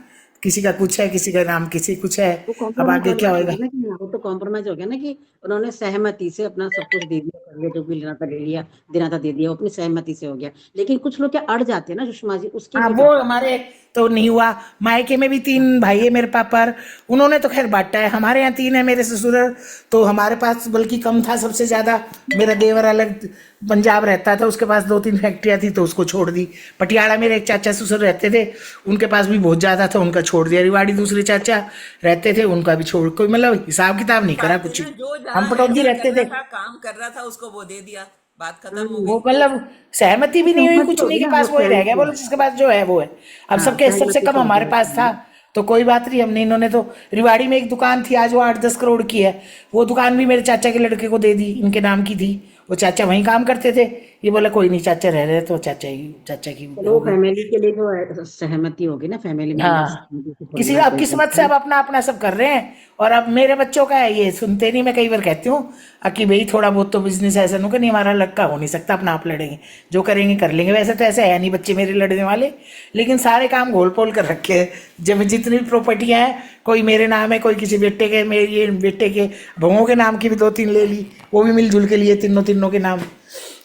J: किसी का कुछ है, किसी का नाम किसी कुछ है।
A: वो
J: अब
A: कॉम्प्रोमाइज
J: आगे क्या
A: हो
J: होगा।
A: गया ना कि वो तो कॉम्प्रोमाइज हो गया ना कि उन्होंने सहमति से अपना सब कुछ दे दिया, कर लिया, जो भी लेना था ले लिया, देना था दे दिया, वो अपनी सहमति से हो गया। लेकिन कुछ लोग क्या अड़ जाते हैं ना सुषमा जी, उसके
J: हाँ,
A: लिए
J: वो
A: क्या करें?
J: हमारे तो नहीं हुआ। मायके में भी 3 भाई है मेरे पापा, उन्होंने तो खैर बांटा है। हमारे यहाँ 3 है मेरे ससुर, तो हमारे पास बल्कि कम था सबसे ज्यादा। मेरा देवर अलग पंजाब रहता था, उसके पास 2-3 फैक्ट्रियां थी तो उसको छोड़ दी। पटियाला मेरे एक चाचा ससुर रहते थे, उनके पास भी बहुत ज्यादा था, उनका छोड़ दिया। रिवाड़ी दूसरे चाचा रहते थे, उनका भी छोड़, कोई मतलब हिसाब किताब नहीं करा
E: बात है
J: कुछ।
E: ना, जो
J: हम
E: जहाँ
J: पटौदी
E: हैंडल
J: रहते
E: कर रहा
J: थे।
E: था, काम कर रहा था, उसको वो दे दिया, बात खत्म हो
J: वो
E: गई।
J: मतलब सहमति भी नहीं हुई,
A: सहमति
J: कुछ नहीं
A: होगी
J: के
A: ना, वो
J: पास वही रह गया,
A: सहमति।
J: बोलो जिसके पास जो है वो है। अब
A: हाँ,
J: सबके सबसे
A: सहमति
J: कम
A: से हो
J: हमारे
A: गया
J: पास था, तो कोई बात नहीं। हमने, इन्होंने तो रिवाड़ी में एक दुकान थी, आज वो 8-10 करोड़ की है। वो दुकान भी मेरे चाचा के लड़के को दे दी, इनके नाम की थी। वो चाचा वहीं काम करते थे। ये बोला कोई नहीं, चाचा रह रहे, तो चाचा की
A: चलो वो
J: हो गई।
A: फैमिली के लिए जो सहमति होगी ना, फैमिली मेंबर्स
J: हाँ,
A: से थोड़ी
J: किसी
A: बात
J: अब
A: हुई
J: किस्मत से
A: तो।
J: अब अपना अपना सब कर रहे हैं। और अब मेरे बच्चों का है, ये सुनते नहीं। मैं कई बार कहती हूँ कि भाई थोड़ा बहुत तो बिजनेस ऐसा नहीं, नहीं हमारा लड़का हो नहीं सकता, अपना आप लड़ेंगे, जो करेंगे कर लेंगे। वैसे तो ऐसे है नहीं बच्चे मेरे लड़ने वाले, लेकिन सारे काम घोल पोल कर रखे हैं। जब जितनी भी प्रॉपर्टियां हैं, कोई मेरे नाम है, कोई किसी बेटे के, मेरे बेटे के बहुओं के नाम की भी 2-3 ले ली, वो भी मिलजुल के लिए तीनों के नाम।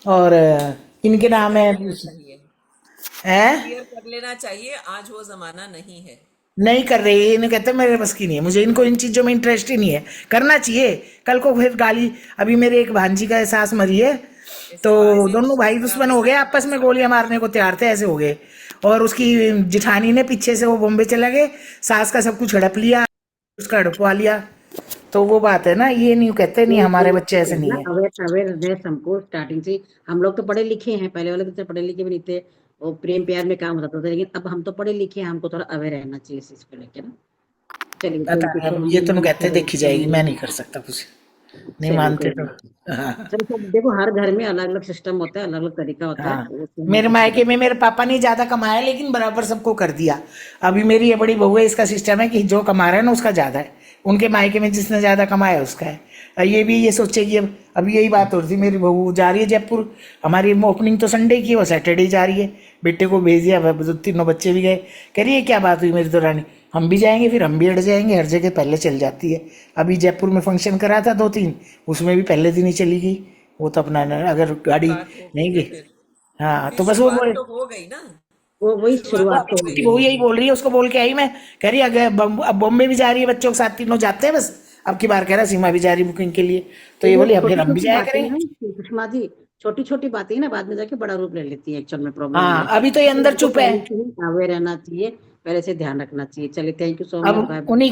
J: और इनके
E: क्लियर
J: नाम
E: कर
J: है
E: लेना चाहिए,
J: हैं।
E: क्लियर कर लेना चाहिए, आज वो जमाना नहीं है।
J: नहीं कर रहे, इन्हें कहते हैं मेरे बस की नहीं है, मुझे इनको इन चीजों में इंटरेस्ट ही नहीं है। करना चाहिए, कल को फिर गाली। अभी मेरे एक भांजी का सास मरी है, तो
E: ऐसे बाहर से
J: दोनों भाई
E: खराब
J: दुश्मन हो गए,
E: असर
J: आपस
E: पड़ेगा
J: में
E: सबको।
J: गोलियां मारने को तैयार थे, ऐसे हो गए। और उसकी जिठानी ने पीछे से, वो बॉम्बे चला गए, सास का सब कुछ हड़प लिया, उसका हड़पवा लिया। तो वो बात है ना, ये नहीं कहते नहीं हमारे बच्चे ऐसे नहीं
A: ना
J: है।
A: अवेयरनेस हमको स्टार्टिंग से। हम लोग तो पढ़े लिखे हैं, पहले वाले तो पढ़े लिखे भी नहीं थे, वो प्रेम प्यार में काम होता था। लेकिन अब हम तो पढ़े लिखे हैं, हमको थोड़ा अवेयर रहना चाहिए इस चीज को लेके ना। चलिए
J: पता
A: थैंक यू
J: है,
A: सो
J: अब ये तो कहते
A: मच।
J: देखी जाएगी, मैं नहीं कर सकता कुछ, नहीं
A: चलिए
J: मानते
A: कोई
J: तो।
A: नहीं।
J: हाँ।
A: चलो सब देखो, हर घर में अलग अलग सिस्टम होता है, अलग अलग तरीका होता है,
J: हाँ,
A: वो
J: मेरे
A: सहमति से
J: मायके
A: होता
J: में मेरे पापा ने ज्यादा कमाया, लेकिन बराबर सबको कर दिया। अभी मेरी ये बड़ी बहू है, इसका सिस्टम है कि जो कमा रहा है ना उसका ज्यादा है, उनके मायके में जिसने ज्यादा कमाया उसका है। और ये भी ये सोचेगी। अब यही बात हो रही थी, मेरी बहू जा रही है जयपुर, हमारी ओपनिंग तो संडे की है, वो सैटरडे जा रही है। बेटे को भेज दिया, तीनों बच्चे भी गए। कह रही है क्या बात हुई मेरी तो रानी, हम भी जाएंगे, फिर हम भी अड़ जाएंगे, हर जगह पहले चल जाती है। अभी जयपुर में फंक्शन करा था 2-3, उसमें भी पहले दिन ही चली गई। वो तो अपना अगर गाड़ी
E: शुरुआत हो गई
J: नहीं
E: ना
J: गई।
E: फिर
J: हाँ,
E: फिर
J: तो बस वो
E: शुरुआत तो हो गई ना,
A: वो वही
E: शुरुआत तो
A: शुरुआत
E: हो
A: तो
E: गई
A: होगी।
J: वो यही बोल रही है, उसको बोल के आई मैं। कह रही अगर अब बॉम्बे भी जा रही है, बच्चों के साथ तीनों जाते हैं बस। अब की बार कह रहा सीमा भी जा रही बुकिंग के लिए, तो ये
A: ये
J: बोली अब फिर
A: छोटी
J: हम भी
A: छोटी
J: जाया
A: बातें
J: करेंगे।
A: हैं सुषमा जी, छोटी छोटी बातें ना बाद में जाके बड़ा रूप ले लेती है, एक्चुअल में प्रॉब्लम ये
J: हाँ,
A: है।
J: अभी तो ये
A: तो
J: अंदर
A: हमको
J: चुप है।
A: पहले से ही अवेयर रहना चाहिए, पहले से ध्यान रखना चाहिए। चलिए थैंक यू सो
J: अब
A: मच, बाय।
J: उन्हीं की